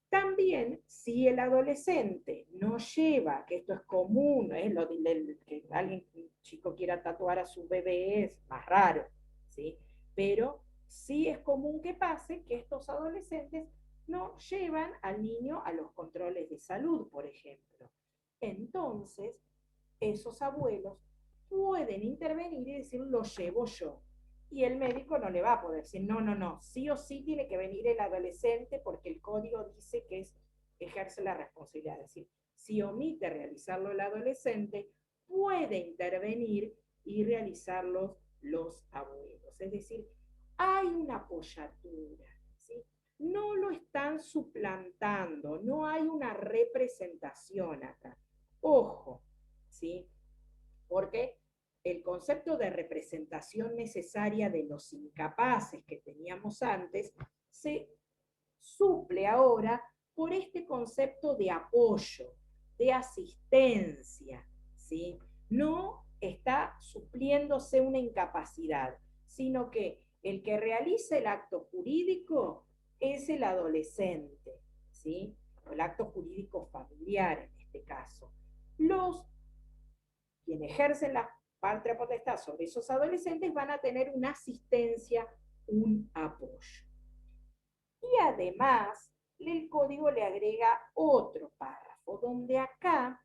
También, si el adolescente no lleva, que esto es común, que un chico quiera tatuar a su bebé es más raro, ¿sí? Pero sí es común que pase que estos adolescentes no llevan al niño a los controles de salud, por ejemplo. Entonces, esos abuelos pueden intervenir y decir, lo llevo yo. Y el médico no le va a poder decir, no, sí o sí tiene que venir el adolescente porque el código dice que ejerce la responsabilidad. Es decir, si omite realizarlo el adolescente, puede intervenir y realizarlo los abuelos. Es decir, hay una apoyatura, ¿sí? No lo están suplantando, no hay una representación acá. Ojo, ¿sí? Porque el concepto de representación necesaria de los incapaces que teníamos antes se suple ahora por este concepto de apoyo, de asistencia, ¿sí? No está supliéndose una incapacidad, sino que el que realiza el acto jurídico es el adolescente, ¿sí? El acto jurídico familiar en este caso. Quienes ejercen la patria potestad sobre esos adolescentes van a tener una asistencia, un apoyo. Y además, el código le agrega otro párrafo, donde acá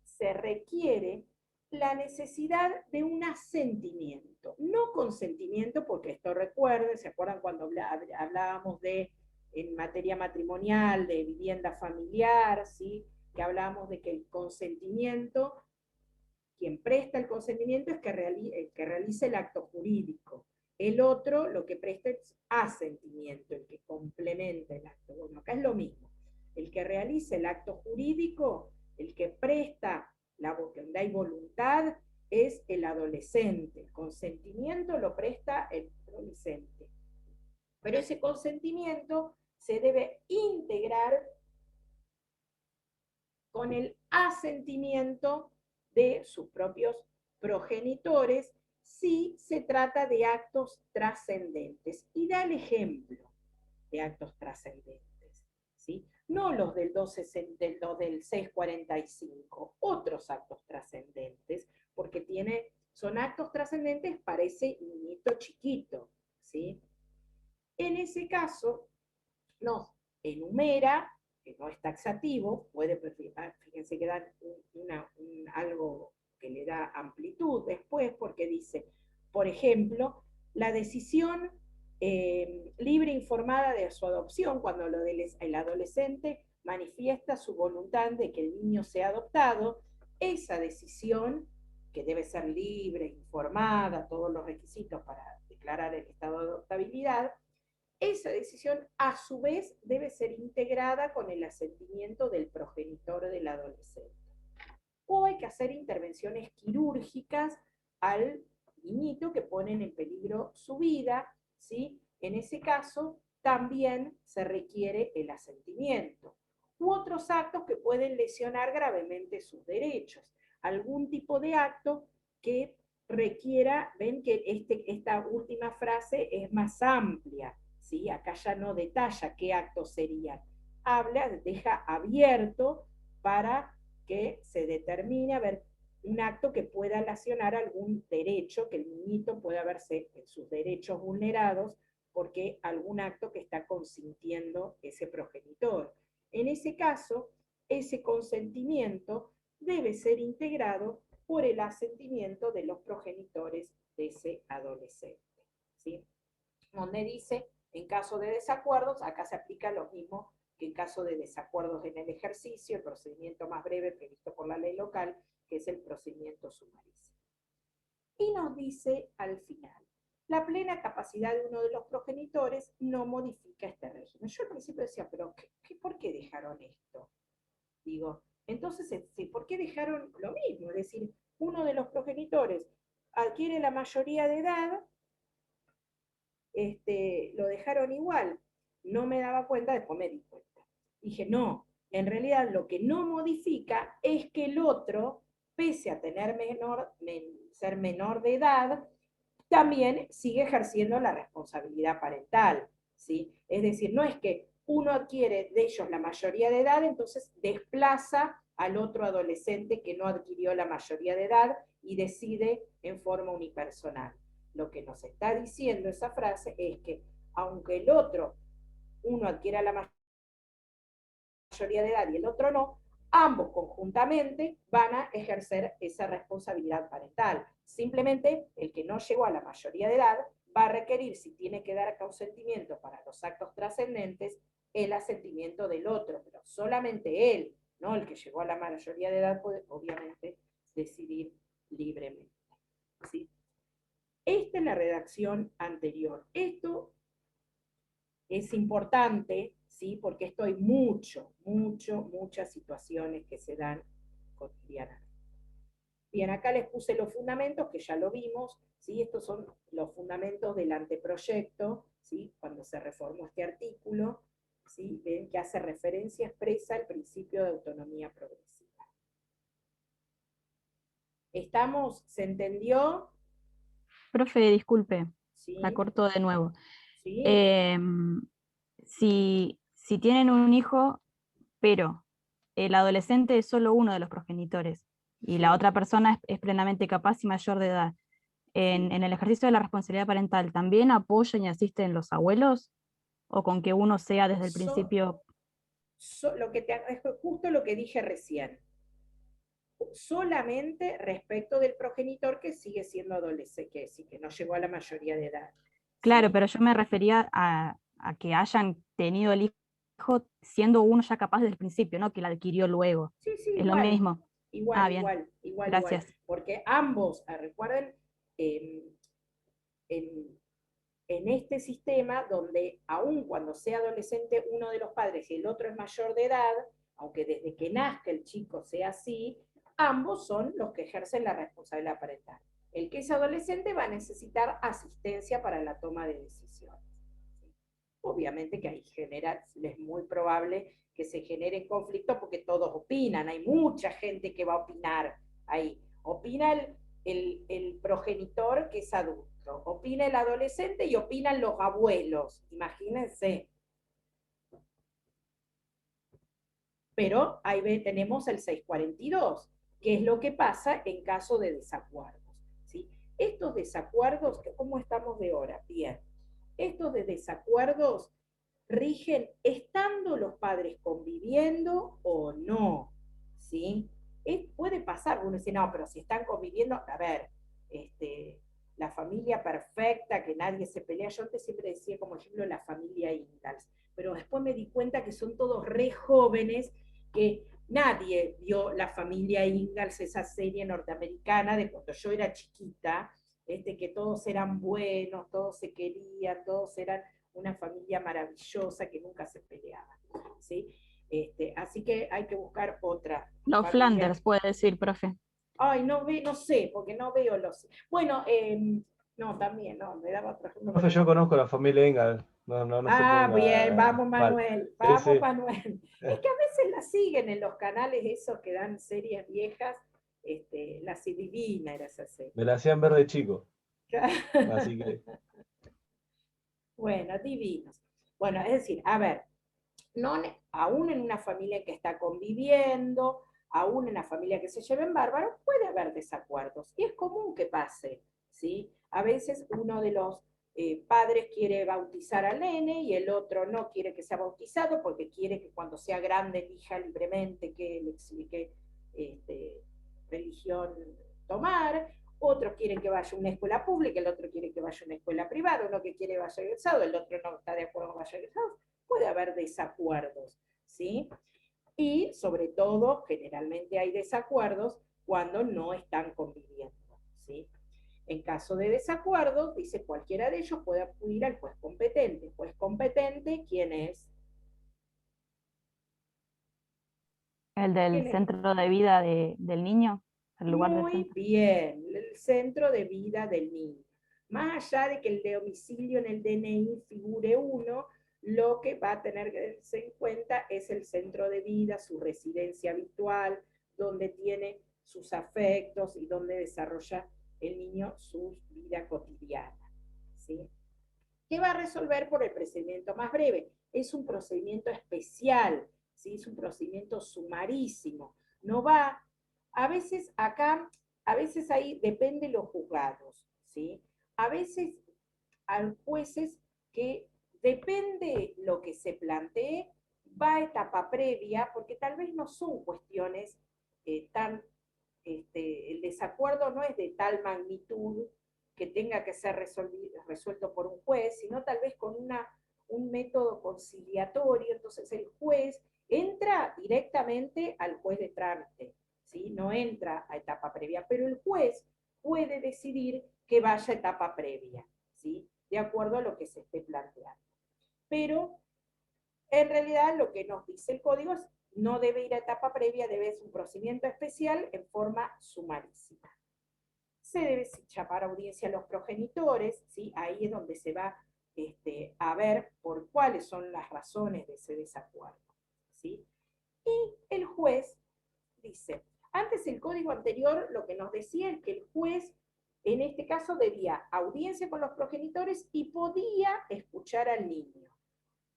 se requiere la necesidad de un asentimiento, no consentimiento, porque esto recuerden, ¿se acuerdan cuando hablábamos de, en materia matrimonial, de vivienda familiar, ¿sí? Que hablábamos de que el consentimiento, quien presta el consentimiento es el que realiza el acto jurídico. El otro lo que presta es asentimiento, el que complementa el acto. Bueno, acá es lo mismo. El que realiza el acto jurídico, el que presta donde hay voluntad, es el adolescente. El consentimiento lo presta el adolescente. Pero ese consentimiento se debe integrar con el asentimiento de sus propios progenitores si se trata de actos trascendentes. Y da el ejemplo de actos trascendentes, ¿sí? No los del 645, otros actos trascendentes, porque son actos trascendentes para ese niñito chiquito, ¿sí? En ese caso, nos enumera, que no es taxativo, fíjense que dan algo que le da amplitud después, porque dice, por ejemplo, la decisión libre e informada de su adopción, cuando el adolescente manifiesta su voluntad de que el niño sea adoptado, esa decisión, que debe ser libre, informada, todos los requisitos para declarar el estado de adoptabilidad, esa decisión a su vez debe ser integrada con el asentimiento del progenitor del adolescente. O hay que hacer intervenciones quirúrgicas al niñito que ponen en peligro su vida, ¿sí? En ese caso también se requiere el asentimiento. U otros actos que pueden lesionar gravemente sus derechos. Algún tipo de acto que requiera, ven que esta última frase es más amplia, ¿sí? Acá ya no detalla qué actos serían. Deja abierto para que se determine, a ver, un acto que pueda lesionar algún derecho, que el niñito pueda verse en sus derechos vulnerados, porque algún acto que está consintiendo ese progenitor. En ese caso, ese consentimiento debe ser integrado por el asentimiento de los progenitores de ese adolescente, ¿sí? Donde dice, en caso de desacuerdos, acá se aplica lo mismo que en caso de desacuerdos en el ejercicio, el procedimiento más breve previsto por la ley local, que es el procedimiento sumarísimo. Y nos dice al final, la plena capacidad de uno de los progenitores no modifica este régimen. Yo al principio decía, pero ¿por qué dejaron esto? Digo, entonces, ¿por qué dejaron lo mismo? Es decir, uno de los progenitores adquiere la mayoría de edad, lo dejaron igual. No me daba cuenta, después me di cuenta. Dije, no, en realidad lo que no modifica es que el otro, pese a ser menor de edad, también sigue ejerciendo la responsabilidad parental, ¿sí? Es decir, no es que uno adquiere de ellos la mayoría de edad, entonces desplaza al otro adolescente que no adquirió la mayoría de edad y decide en forma unipersonal. Lo que nos está diciendo esa frase es que aunque el otro, uno adquiera la mayoría de edad y el otro no, ambos conjuntamente van a ejercer esa responsabilidad parental. Simplemente el que no llegó a la mayoría de edad va a requerir, si tiene que dar consentimiento para los actos trascendentes, el asentimiento del otro, pero solamente él, no el que llegó a la mayoría de edad, puede obviamente decidir libremente, ¿sí? Esta es la redacción anterior. Esto es importante, ¿sí? Porque esto hay muchas situaciones que se dan cotidianamente. Bien, acá les puse los fundamentos, que ya lo vimos, ¿sí? Estos son los fundamentos del anteproyecto, ¿sí? Cuando se reformó este artículo, ¿sí? Ven que hace referencia expresa al principio de autonomía progresiva. ¿Estamos? ¿Se entendió? Profe, disculpe, ¿Sí? la corto de nuevo. ¿Sí? Si tienen un hijo, pero el adolescente es solo uno de los progenitores y Sí. la otra persona es plenamente capaz y mayor de edad, en el ejercicio de la responsabilidad parental, ¿también apoyan y asisten los abuelos? ¿O con que uno sea desde el principio? Es justo lo que dije recién. Solamente respecto del progenitor que sigue siendo adolescente, que no llegó a la mayoría de edad. Claro, ¿Sí? pero yo me refería a que hayan tenido el hijo siendo uno ya capaz desde el principio, no que la adquirió luego. Sí, sí, Es lo igual. mismo. Igual, Ah, bien. igual, igual, igual. Gracias. Porque ambos, recuerden, en, en, en este sistema donde aun cuando sea adolescente uno de los padres y el otro es mayor de edad, aunque desde que nazca el chico sea así, ambos son los que ejercen la responsabilidad parental. El que es adolescente va a necesitar asistencia para la toma de decisiones. Obviamente que ahí es muy probable que se genere conflicto porque todos opinan, hay mucha gente que va a opinar ahí. Opina el progenitor que es adulto, opina el adolescente y opinan los abuelos, imagínense. Pero ahí tenemos el 642, que es lo que pasa en caso de desacuerdos. ¿Sí? Estos desacuerdos, ¿cómo estamos de hora? Bien. Estos de desacuerdos rigen estando los padres conviviendo o no, ¿sí? Puede pasar, uno dice, no, pero si están conviviendo, a ver, la familia perfecta, que nadie se pelea, yo antes siempre decía como ejemplo la familia Ingalls, pero después me di cuenta que son todos re jóvenes, que nadie vio la familia Ingalls, esa serie norteamericana de cuando yo era chiquita, que todos eran buenos, todos se querían, todos eran una familia maravillosa que nunca se peleaba, ¿sí? Así que hay que buscar otra. Los familia. Flanders, puede decir, profe. Ay, no sé, porque no veo los... Bueno, no, también, no, me daba otro ejemplo. Profe, yo conozco la familia Ingalls. No se ponga Bien, vamos mal. Manuel, Sí, vamos sí. Manuel. Es que a veces la siguen en los canales esos que dan series viejas, La Sidivina era esa serie. Me la hacían ver de chico. Así que... Bueno, divinos. Bueno, es decir, a ver, no, aún en una familia que está conviviendo, aún en una familia que se lleven bárbaro, puede haber desacuerdos. Y es común que pase, ¿sí? A veces uno de los padres quiere bautizar al nene y el otro no quiere que sea bautizado porque quiere que cuando sea grande elija libremente qué religión tomar. Otros quieren que vaya a una escuela pública, el otro quiere que vaya a una escuela privada, uno que quiere vaya egresado, el otro no está de acuerdo con vaya egresado. Puede haber desacuerdos, ¿sí? Y sobre todo, generalmente hay desacuerdos cuando no están conviviendo, ¿sí? En caso de desacuerdo, dice cualquiera de ellos puede acudir al juez competente. Juez competente, ¿quién es? El del centro de vida del niño, el lugar del Muy centro. bien, el centro de vida del niño. Más allá de que el domicilio en el DNI figure uno, lo que va a tener que tenerse en cuenta es el centro de vida, su residencia habitual, donde tiene sus afectos y donde desarrolla el niño su vida cotidiana. ¿Sí? ¿Qué va a resolver por el procedimiento más breve? Es un procedimiento especial, ¿sí? Es un procedimiento sumarísimo. No va, a veces acá, a veces ahí depende de los juzgados, ¿sí? A veces hay jueces que depende lo que se plantee, va a etapa previa, porque tal vez no son cuestiones tan, el desacuerdo no es de tal magnitud que tenga que ser resuelto por un juez, sino tal vez con un método conciliatorio. Entonces el juez entra directamente al juez de trámite, ¿sí? No entra a etapa previa, pero el juez puede decidir que vaya a etapa previa, ¿sí? De acuerdo a lo que se esté planteando. Pero en realidad lo que nos dice el código es no debe ir a etapa previa, debe ser un procedimiento especial en forma sumarísima. Se debe llamar a audiencia a los progenitores, ¿sí? Ahí es donde se va a ver por cuáles son las razones de ese desacuerdo, ¿sí? Y el juez dice, antes el código anterior lo que nos decía es que el juez en este caso debía audiencia con los progenitores y podía escuchar al niño.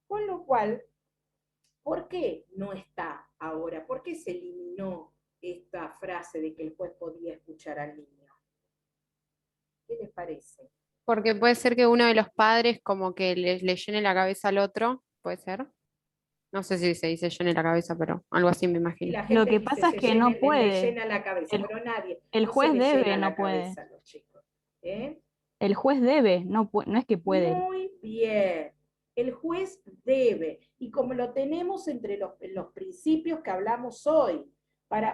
Con lo cual, ¿por qué no está ahora? ¿Por qué se eliminó esta frase de que el juez podía escuchar al niño? ¿Qué les parece? Porque puede ser que uno de los padres como que le llene la cabeza al otro, ¿puede ser? No sé si se dice llene la cabeza, pero algo así me Y imagino. la Lo gente que dice, pasa es que no le puede. llena la cabeza, El, pero nadie, el no se juez le debe, llena no la puede. cabeza a los chicos. ¿Eh? El juez debe, no es que puede. Muy bien. El juez debe, y como lo tenemos entre los principios que hablamos hoy,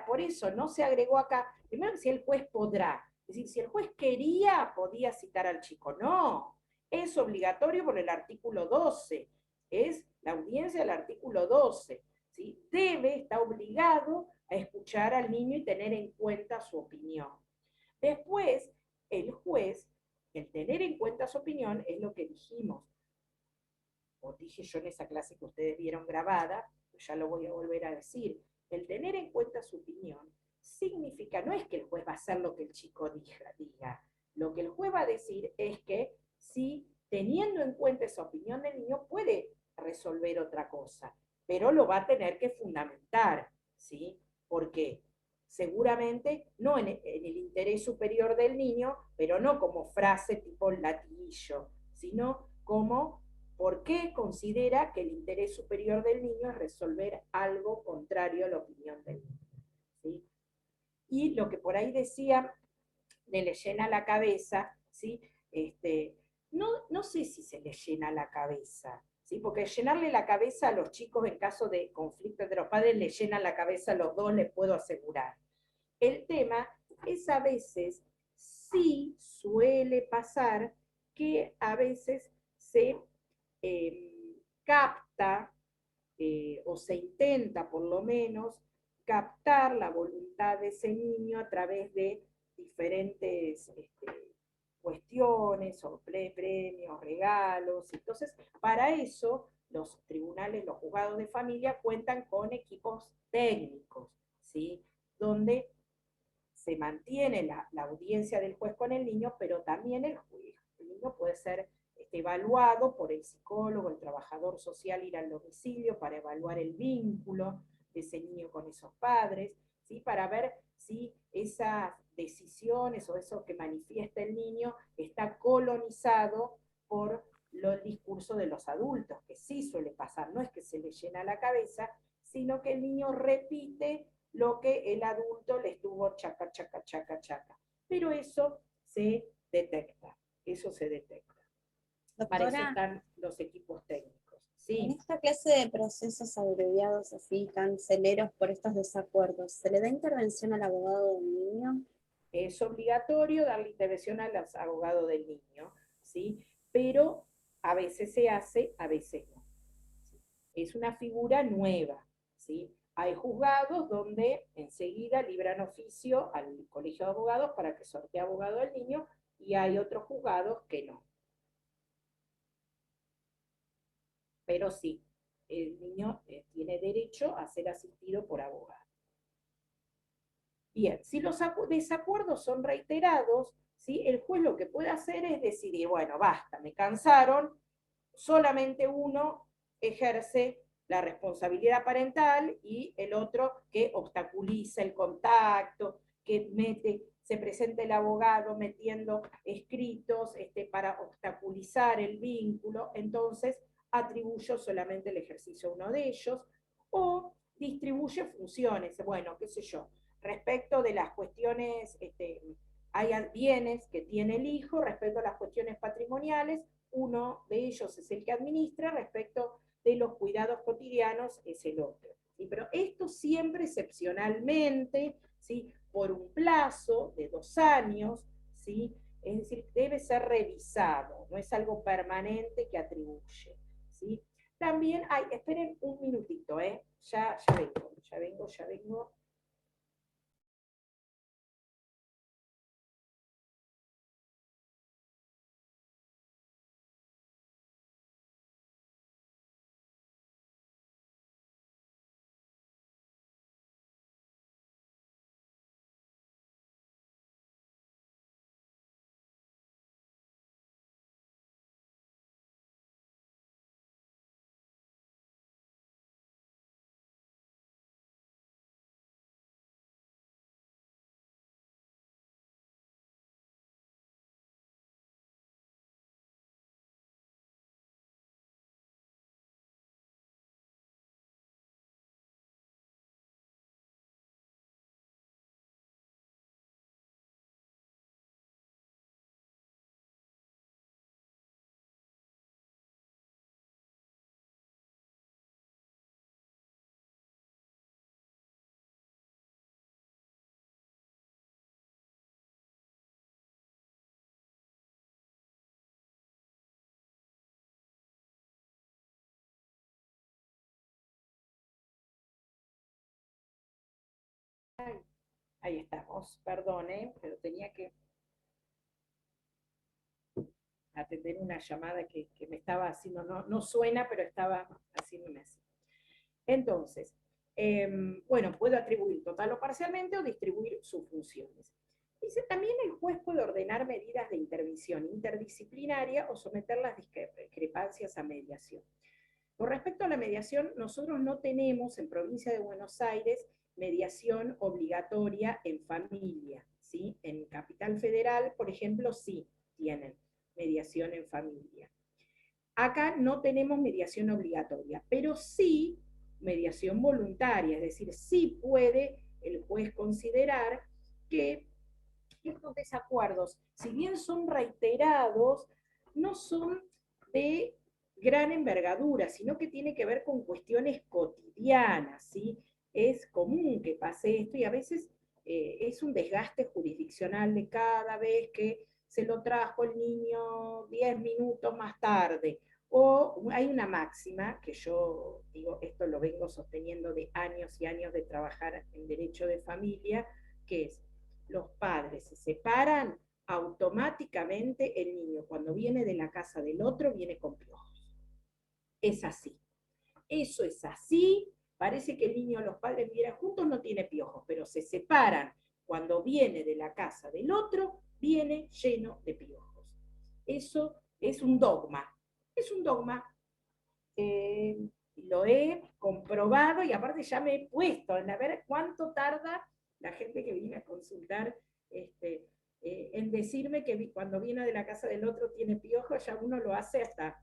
por eso no se agregó acá, primero si el juez podrá, es decir, si el juez quería, podía citar al chico, no, es obligatorio por el artículo 12, es la audiencia del artículo 12, ¿sí? Debe, está obligado a escuchar al niño y tener en cuenta su opinión. Después, el juez, el tener en cuenta su opinión es lo que dijimos, o dije yo en esa clase que ustedes vieron grabada, ya lo voy a volver a decir, el tener en cuenta su opinión significa, no es que el juez va a hacer lo que el chico diga, lo que el juez va a decir es que si teniendo en cuenta esa opinión del niño puede resolver otra cosa, pero lo va a tener que fundamentar, ¿sí? Porque seguramente no en el interés superior del niño, pero no como frase tipo latiguillo, sino como ¿por qué considera que el interés superior del niño es resolver algo contrario a la opinión del niño? ¿Sí? Y lo que por ahí decía, de le llena la cabeza, ¿sí? No sé si se le llena la cabeza, ¿sí? Porque llenarle la cabeza a los chicos en caso de conflicto entre los padres, le llenan la cabeza a los dos, les puedo asegurar. El tema es a veces, sí suele pasar que a veces se capta o se intenta por lo menos captar la voluntad de ese niño a través de diferentes cuestiones o premios, regalos. Entonces, para eso los tribunales, los juzgados de familia cuentan con equipos técnicos, ¿sí? Donde se mantiene la audiencia del juez con el niño, pero también el niño puede ser evaluado por el psicólogo, el trabajador social, ir al domicilio para evaluar el vínculo de ese niño con esos padres, ¿sí? Para ver si esas decisiones o eso que manifiesta el niño está colonizado por el discurso de los adultos, que sí suele pasar, no es que se le llena la cabeza, sino que el niño repite lo que el adulto le estuvo chaca, chaca, chaca, chaca. Pero eso se detecta, eso se detecta. Para eso están los equipos técnicos. ¿Sí? En esta clase de procesos abreviados así, canceleros por estos desacuerdos, ¿se le da intervención al abogado del niño? Es obligatorio darle intervención al abogado del niño, ¿sí? Pero a veces se hace, a veces no. ¿Sí? Es una figura nueva, ¿sí? Hay juzgados donde enseguida libran oficio al colegio de abogados para que sortee abogado al niño y hay otros juzgados que no. Pero sí, el niño tiene derecho a ser asistido por abogado. Bien, si los desacuerdos son reiterados, ¿sí? El juez lo que puede hacer es decidir, bueno, basta, me cansaron, solamente uno ejerce la responsabilidad parental y el otro que obstaculiza el contacto, que se presenta el abogado metiendo escritos para obstaculizar el vínculo, entonces atribuyo solamente el ejercicio a uno de ellos, o distribuye funciones, bueno, qué sé yo, respecto de las cuestiones, hay bienes que tiene el hijo, respecto a las cuestiones patrimoniales, uno de ellos es el que administra, respecto de los cuidados cotidianos es el otro. ¿Sí? Pero esto siempre excepcionalmente, ¿sí? Por un plazo de 2 años, ¿sí? Es decir, debe ser revisado, no es algo permanente que atribuye, ¿sí? También, ay, esperen un minutito, ya vengo. Ahí estamos, perdón, pero tenía que atender una llamada que me estaba haciendo, no suena, pero estaba haciéndome así. Entonces, bueno, puedo atribuir total o parcialmente o distribuir sus funciones. Dice, también el juez puede ordenar medidas de intervención interdisciplinaria o someter las discrepancias a mediación. Con respecto a la mediación, nosotros no tenemos en Provincia de Buenos Aires mediación obligatoria en familia, ¿sí? En Capital Federal, por ejemplo, sí tienen mediación en familia. Acá no tenemos mediación obligatoria, pero sí mediación voluntaria, es decir, sí puede el juez considerar que estos desacuerdos, si bien son reiterados, no son de gran envergadura, sino que tiene que ver con cuestiones cotidianas, ¿sí? Es común que pase esto y a veces es un desgaste jurisdiccional de cada vez que se lo trajo el niño 10 minutos más tarde. O hay una máxima, que yo digo, esto lo vengo sosteniendo de años y años de trabajar en derecho de familia, que es, los padres se separan, automáticamente el niño cuando viene de la casa del otro viene con piojos. Es así. Eso es así. Parece que el niño, los padres vivieran juntos, no tiene piojos, pero se separan. Cuando viene de la casa del otro, viene lleno de piojos. Eso es un dogma. Es un dogma. Lo he comprobado y aparte ya me he puesto en a ver cuánto tarda la gente que viene a consultar en decirme que cuando viene de la casa del otro tiene piojos, ya uno lo hace hasta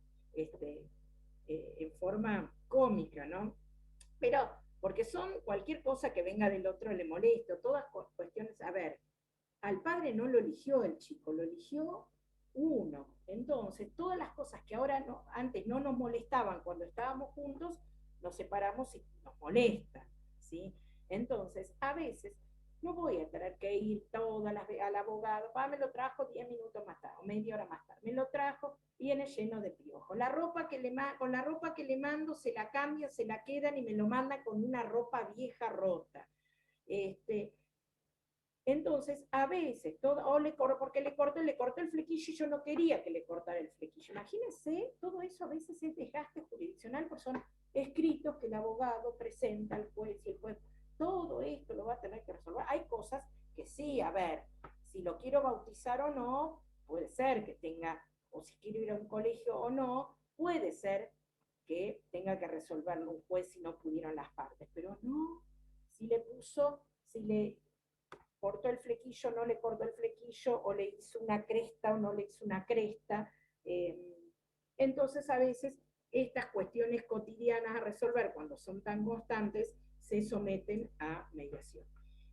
en forma cómica, ¿no? Pero, porque son cualquier cosa que venga del otro le molesta, todas cuestiones, a ver, al padre no lo eligió el chico, lo eligió uno. Entonces, todas las cosas que ahora antes no nos molestaban cuando estábamos juntos, nos separamos y nos molestan, ¿sí? Entonces, a veces no voy a tener que ir todas las veces al abogado, me lo trajo 10 minutos más tarde, o media hora más tarde, me lo trajo, viene lleno de piojos. Con la ropa que le mando, se la cambian, se la quedan y me lo mandan con una ropa vieja rota. Entonces, a veces, porque le cortó el flequillo y yo no quería que le cortara el flequillo. Imagínense, todo eso a veces es desgaste jurisdiccional, porque son escritos que el abogado presenta al juez y el juez, todo esto lo va a tener que resolver. Hay cosas que sí, a ver, si lo quiero bautizar o no, puede ser que tenga, o si quiero ir a un colegio o no, puede ser que tenga que resolverlo un juez si no pudieron las partes, pero no, si le cortó el flequillo, no le cortó el flequillo, o le hizo una cresta o no le hizo una cresta. Entonces, a veces, estas cuestiones cotidianas a resolver, cuando son tan constantes, se someten a mediación.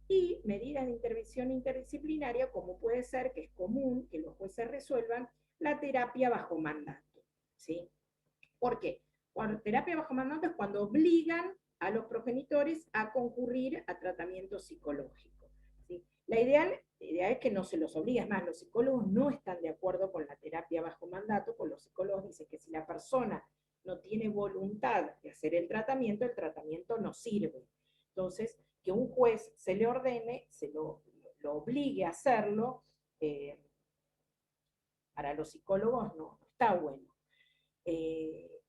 Y medidas de intervención interdisciplinaria, como puede ser, que es común que los jueces resuelvan, la terapia bajo mandato, ¿sí? ¿Por qué? Cuando terapia bajo mandato es cuando obligan a los progenitores a concurrir a tratamiento psicológico. ¿Sí? La idea es que no se los obligue, es más, los psicólogos no están de acuerdo con la terapia bajo mandato, con los psicólogos dicen que si la persona no tiene voluntad de hacer el tratamiento no sirve. Entonces, que un juez se le ordene, lo obligue a hacerlo, para los psicólogos no está bueno.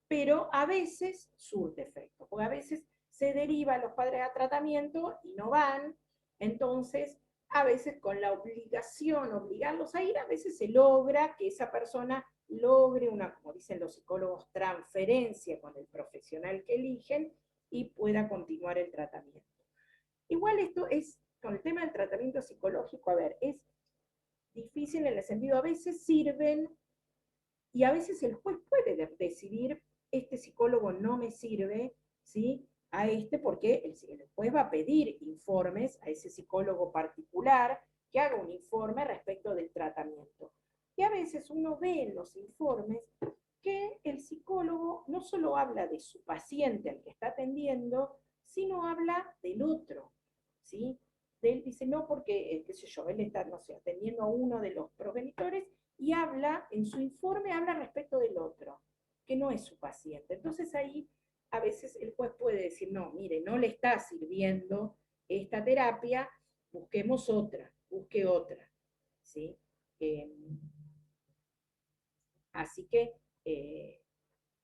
Pero a veces surte efecto, porque a veces se deriva a los padres a tratamiento y no van, entonces a veces con la obligación, obligarlos a ir, a veces se logra que esa persona logre una, como dicen los psicólogos, transferencia con el profesional que eligen y pueda continuar el tratamiento. Igual esto es, con el tema del tratamiento psicológico, a ver, es difícil en el sentido, a veces sirven y a veces el juez puede decidir, este psicólogo no me sirve, ¿sí? A porque el juez va a pedir informes a ese psicólogo particular que haga un informe respecto del tratamiento. Y a veces uno ve en los informes que el psicólogo no solo habla de su paciente al que está atendiendo, sino habla del otro, ¿sí? Él dice, no, porque, qué sé yo, él está, no sé, atendiendo a uno de los progenitores y habla, en su informe habla respecto del otro, que no es su paciente. Entonces ahí a veces el juez puede decir, no, mire, no le está sirviendo esta terapia, busquemos otra, busque otra, ¿sí? Así que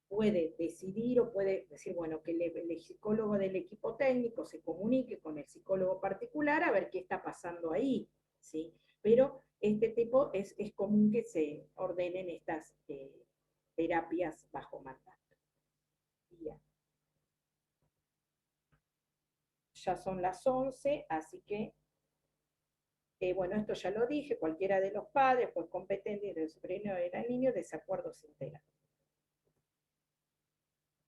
puede decidir o puede decir, bueno, que el psicólogo del equipo técnico se comunique con el psicólogo particular a ver qué está pasando ahí, ¿sí? Pero este tipo es común que se ordenen estas terapias bajo mandato. Bien. Ya son las 11, así que, bueno, esto ya lo dije, cualquiera de los padres, pues competente del superior del niño, desacuerdo se entera.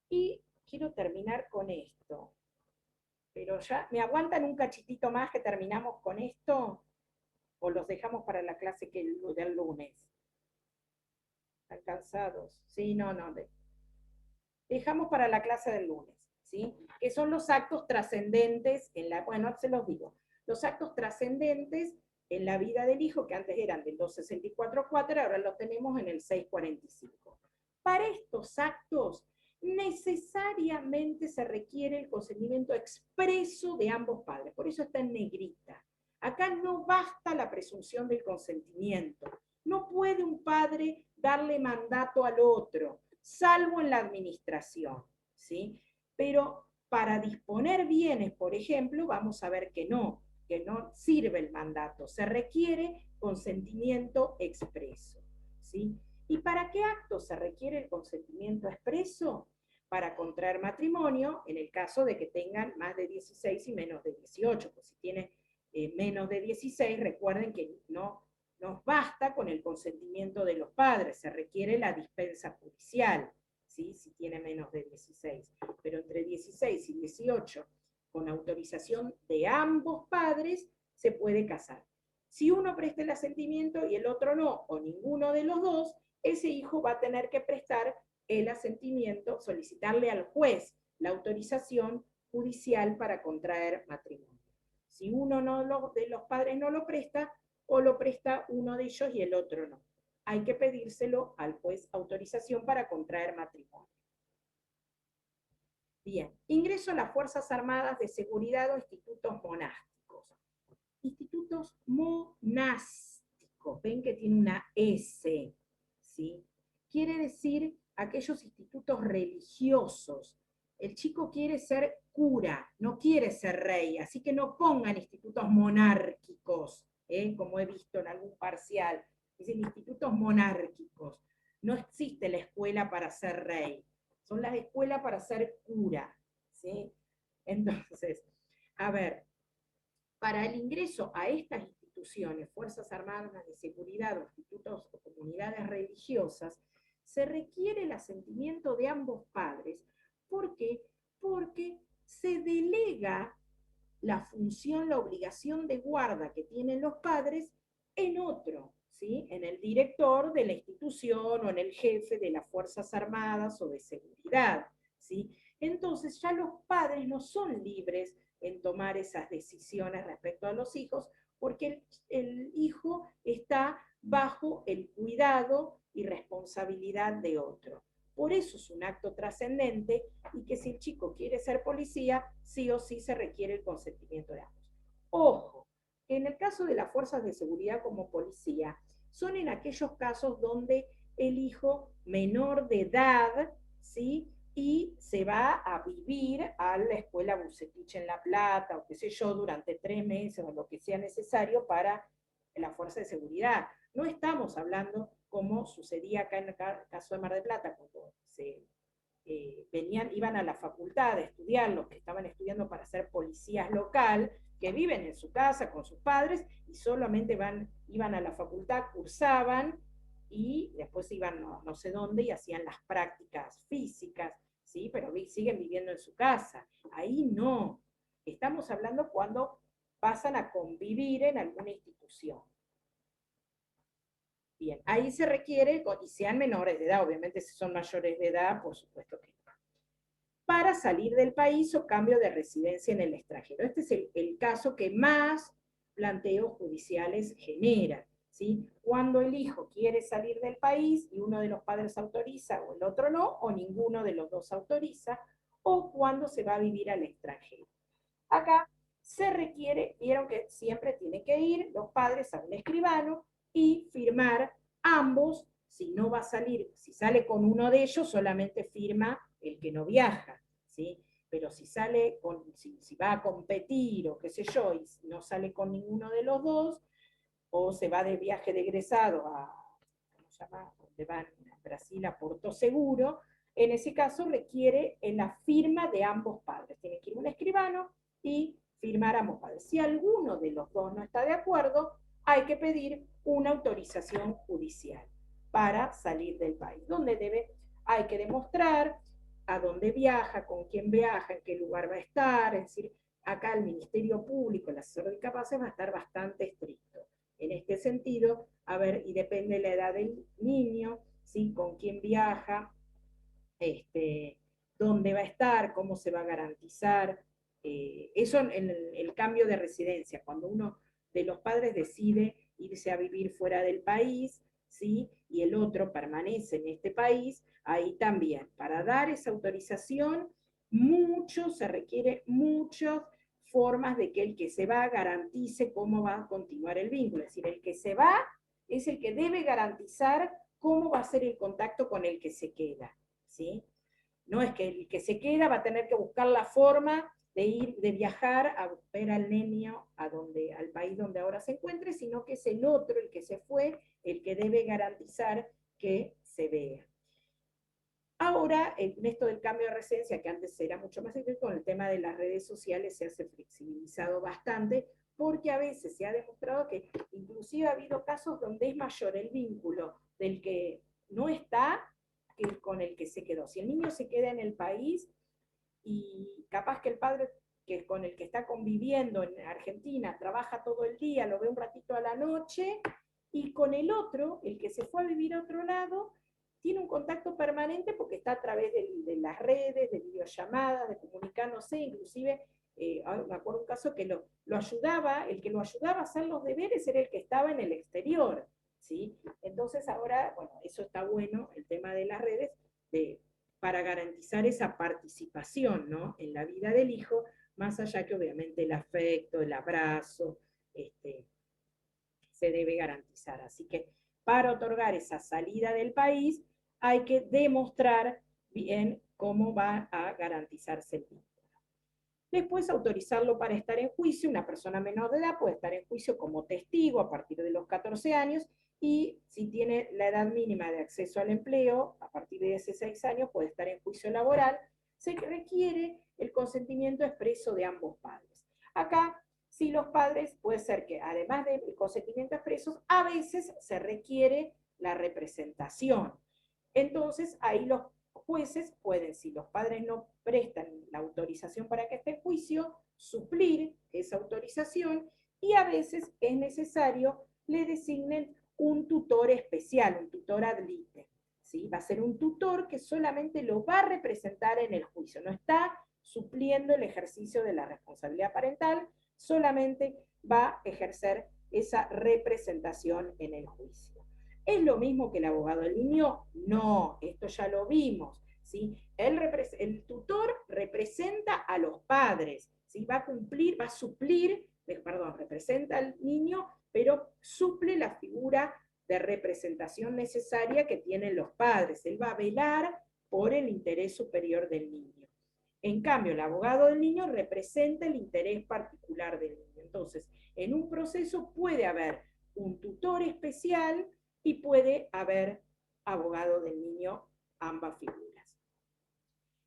Y quiero terminar con esto. Pero ya, ¿me aguantan un cachitito más que terminamos con esto? ¿O los dejamos para la clase del lunes? ¿Están cansados? Sí, no. Dejamos para la clase del lunes, ¿sí? Que son los actos trascendentes bueno, se los digo. Los actos trascendentes en la vida del hijo, que antes eran del 264-4, ahora lo tenemos en el 645. Para estos actos, necesariamente se requiere el consentimiento expreso de ambos padres, por eso está en negrita. Acá no basta la presunción del consentimiento, no puede un padre darle mandato al otro, salvo en la administración, ¿sí? Pero para disponer bienes, por ejemplo, vamos a ver que no sirve el mandato, se requiere consentimiento expreso, ¿sí? ¿Y para qué acto se requiere el consentimiento expreso? Para contraer matrimonio, en el caso de que tengan más de 16 y menos de 18, pues si tiene menos de 16, recuerden que no nos basta con el consentimiento de los padres, se requiere la dispensa judicial, ¿sí? Si tiene menos de 16, pero entre 16 y 18, con autorización de ambos padres, se puede casar. Si uno presta el asentimiento y el otro no, o ninguno de los dos, ese hijo va a tener que prestar el asentimiento, solicitarle al juez la autorización judicial para contraer matrimonio. Si uno de los padres no lo presta, o lo presta uno de ellos y el otro no. Hay que pedírselo al juez autorización para contraer matrimonio. Bien, ingreso a las Fuerzas Armadas de Seguridad o institutos monásticos. Institutos monásticos, ven que tiene una S, ¿sí? Quiere decir aquellos institutos religiosos. El chico quiere ser cura, no quiere ser rey, así que no pongan institutos monárquicos, como he visto en algún parcial. Dicen institutos monárquicos. No existe la escuela para ser rey, son las escuelas para ser cura, ¿sí? Entonces, a ver, para el ingreso a estas instituciones, Fuerzas Armadas de Seguridad, o institutos o comunidades religiosas, se requiere el asentimiento de ambos padres. ¿Por qué? Porque se delega la función, la obligación de guarda que tienen los padres en otro, ¿sí? En el director de la institución o en el jefe de las Fuerzas Armadas o de Seguridad, ¿sí? Entonces ya los padres no son libres en tomar esas decisiones respecto a los hijos, porque el hijo está bajo el cuidado y responsabilidad de otro. Por eso es un acto trascendente y que si el chico quiere ser policía, sí o sí se requiere el consentimiento de ambos. Ojo, que en el caso de las fuerzas de seguridad como policía, son en aquellos casos donde el hijo menor de edad, ¿sí?, y se va a vivir a la escuela Bucetich en La Plata, o qué sé yo, durante 3 meses o lo que sea necesario para la fuerza de seguridad. No estamos hablando como sucedía acá en el caso de Mar del Plata, cuando iban a la facultad a estudiar, los que estaban estudiando para ser policías local, que viven en su casa con sus padres y solamente iban a la facultad, cursaban y después iban no sé dónde y hacían las prácticas físicas, ¿sí? Pero siguen viviendo en su casa. Ahí no. Estamos hablando cuando pasan a convivir en alguna institución. Bien, ahí se requiere, y sean menores de edad, obviamente si son mayores de edad, por supuesto que no. Para salir del país o cambio de residencia en el extranjero. Este es el caso que más planteos judiciales genera, ¿sí? Cuando el hijo quiere salir del país y uno de los padres autoriza o el otro no, o ninguno de los dos autoriza, o cuando se va a vivir al extranjero. Acá se requiere, vieron que siempre tienen que ir los padres a un escribano y firmar ambos. Si no va a salir, si sale con uno de ellos, solamente firma el que no viaja, ¿sí? Pero si sale si va a competir o qué sé yo, y no sale con ninguno de los dos, o se va de viaje de egresado ¿cómo se llama? Donde van a Brasil, a Porto Seguro, en ese caso requiere la firma de ambos padres. Tiene que ir un escribano y firmar a ambos padres. Si alguno de los dos no está de acuerdo, hay que pedir una autorización judicial para salir del país, donde hay que demostrar a dónde viaja, con quién viaja, en qué lugar va a estar. Es decir, acá el Ministerio Público, el asesor de incapaces, va a estar bastante estricto en este sentido. A ver, y depende de la edad del niño, ¿sí?, con quién viaja, dónde va a estar, cómo se va a garantizar. Eso en el cambio de residencia, cuando uno de los padres decide irse a vivir fuera del país, ¿sí?, y el otro permanece en este país, ahí también, para dar esa autorización, se requiere muchas formas de que el que se va garantice cómo va a continuar el vínculo. Es decir, el que se va es el que debe garantizar cómo va a ser el contacto con el que se queda, ¿sí? No es que el que se queda va a tener que buscar la forma de viajar a ver al niño al país donde ahora se encuentre, sino que es el otro, el que se fue, el que debe garantizar que se vea. Ahora, en esto del cambio de residencia, que antes era mucho más difícil, con el tema de las redes sociales se ha flexibilizado bastante, porque a veces se ha demostrado que inclusive ha habido casos donde es mayor el vínculo del que no está que con el que se quedó. Si el niño se queda en el país y capaz que el padre con el que está conviviendo en Argentina trabaja todo el día, lo ve un ratito a la noche, y con el otro, el que se fue a vivir a otro lado, tiene un contacto permanente porque está a través de las redes, de videollamadas, de comunicarse, inclusive, me acuerdo un caso que lo ayudaba, el que lo ayudaba a hacer los deberes era el que estaba en el exterior, ¿sí? Entonces ahora, bueno, eso está bueno, el tema de las redes, para garantizar esa participación, ¿no?, en la vida del hijo, más allá que obviamente el afecto, el abrazo, se debe garantizar. Así que para otorgar esa salida del país hay que demostrar bien cómo va a garantizarse el vínculo. Después, autorizarlo para estar en juicio. Una persona menor de edad puede estar en juicio como testigo a partir de los 14 años, y si tiene la edad mínima de acceso al empleo, a partir de 16 años puede estar en juicio laboral. Se requiere el consentimiento expreso de ambos padres. Acá, si los padres, puede ser que además del consentimiento expreso, a veces se requiere la representación. Entonces, ahí los jueces pueden, si los padres no prestan la autorización para que esté en juicio, suplir esa autorización, y a veces es necesario le designen un tutor especial, un tutor ad litem, ¿sí? Va a ser un tutor que solamente lo va a representar en el juicio, no está supliendo el ejercicio de la responsabilidad parental, solamente va a ejercer esa representación en el juicio. ¿Es lo mismo que el abogado del niño? No, esto ya lo vimos, ¿sí? El tutor representa a los padres, ¿sí? Va a suplir, representa al niño, pero suple la figura de representación necesaria que tienen los padres. Él va a velar por el interés superior del niño. En cambio, el abogado del niño representa el interés particular del niño. Entonces, en un proceso puede haber un tutor especial y puede haber abogado del niño, ambas figuras.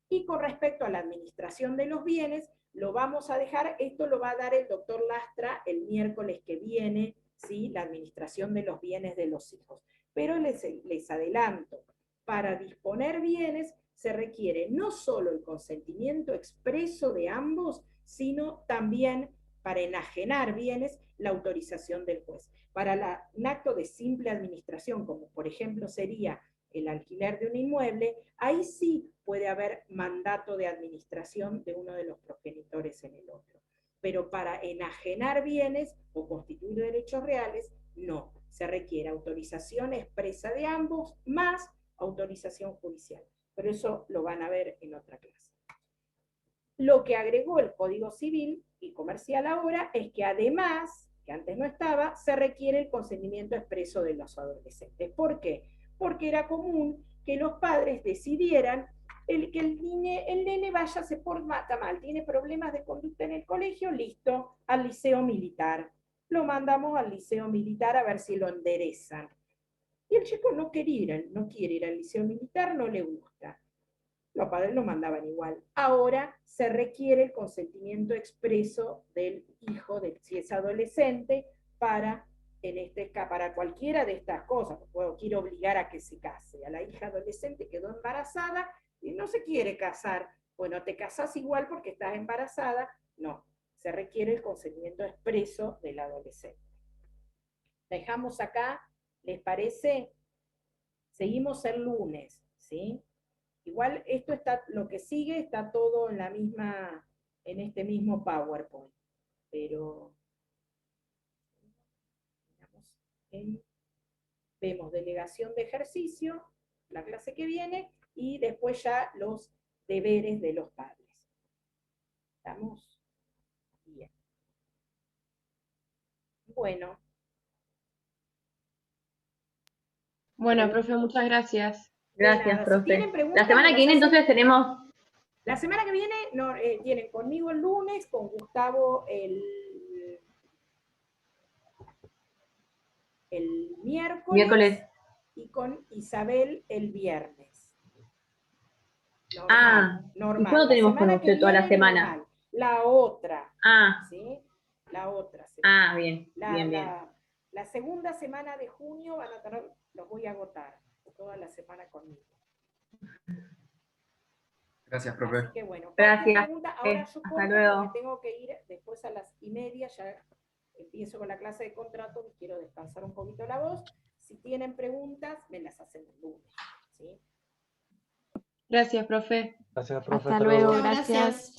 Y con respecto a la administración de los bienes, lo vamos a dejar, esto lo va a dar el doctor Lastra el miércoles que viene, ¿sí? La administración de los bienes de los hijos. Pero les adelanto, para disponer bienes se requiere no solo el consentimiento expreso de ambos, sino también para enajenar bienes, la autorización del juez. Para un acto de simple administración, como por ejemplo sería el alquiler de un inmueble, ahí sí puede haber mandato de administración de uno de los progenitores en el otro. Pero para enajenar bienes o constituir derechos reales, no. Se requiere autorización expresa de ambos más autorización judicial. Pero eso lo van a ver en otra clase. Lo que agregó el Código Civil y Comercial ahora es que además, que antes no estaba, se requiere el consentimiento expreso de los adolescentes. ¿Por qué? Porque era común que los padres decidieran que el nene vaya, se porta mal, tiene problemas de conducta en el colegio, listo, al liceo militar. Lo mandamos al liceo militar a ver si lo enderezan. Y el chico no quiere ir al liceo militar, no le gusta. Los padres lo mandaban igual. Ahora se requiere el consentimiento expreso del hijo, si es adolescente, para cualquiera de estas cosas. Quiero obligar a que se case. A la hija adolescente quedó embarazada y no se quiere casar. Bueno, te casas igual porque estás embarazada. No, se requiere el consentimiento expreso del adolescente. Dejamos acá, ¿les parece? Seguimos el lunes, ¿sí? Igual esto está, lo que sigue está todo en este mismo PowerPoint, pero vemos delegación de ejercicio, la clase que viene, y después ya los deberes de los padres. ¿Estamos? Bien. Bueno. Bueno, profe, muchas gracias. Gracias, profe. La semana que viene entonces tenemos... La semana que viene tienen conmigo el lunes, con Gustavo el miércoles y con Isabel el viernes. Normal. ¿Y cuándo tenemos con usted toda la semana? Normal. La otra. ¿Sí? La otra semana. Bien, bien. La segunda semana de junio van a tener, los voy a agotar toda la semana conmigo. Gracias, profe. Así que bueno, gracias. Ahora yo hasta luego. tengo que ir después a las 1:30, ya empiezo con la clase de contrato y quiero descansar un poquito la voz. Si tienen preguntas, me las hacen el lunes. ¿Sí? Gracias, profe. Gracias, profe. Hasta luego, gracias.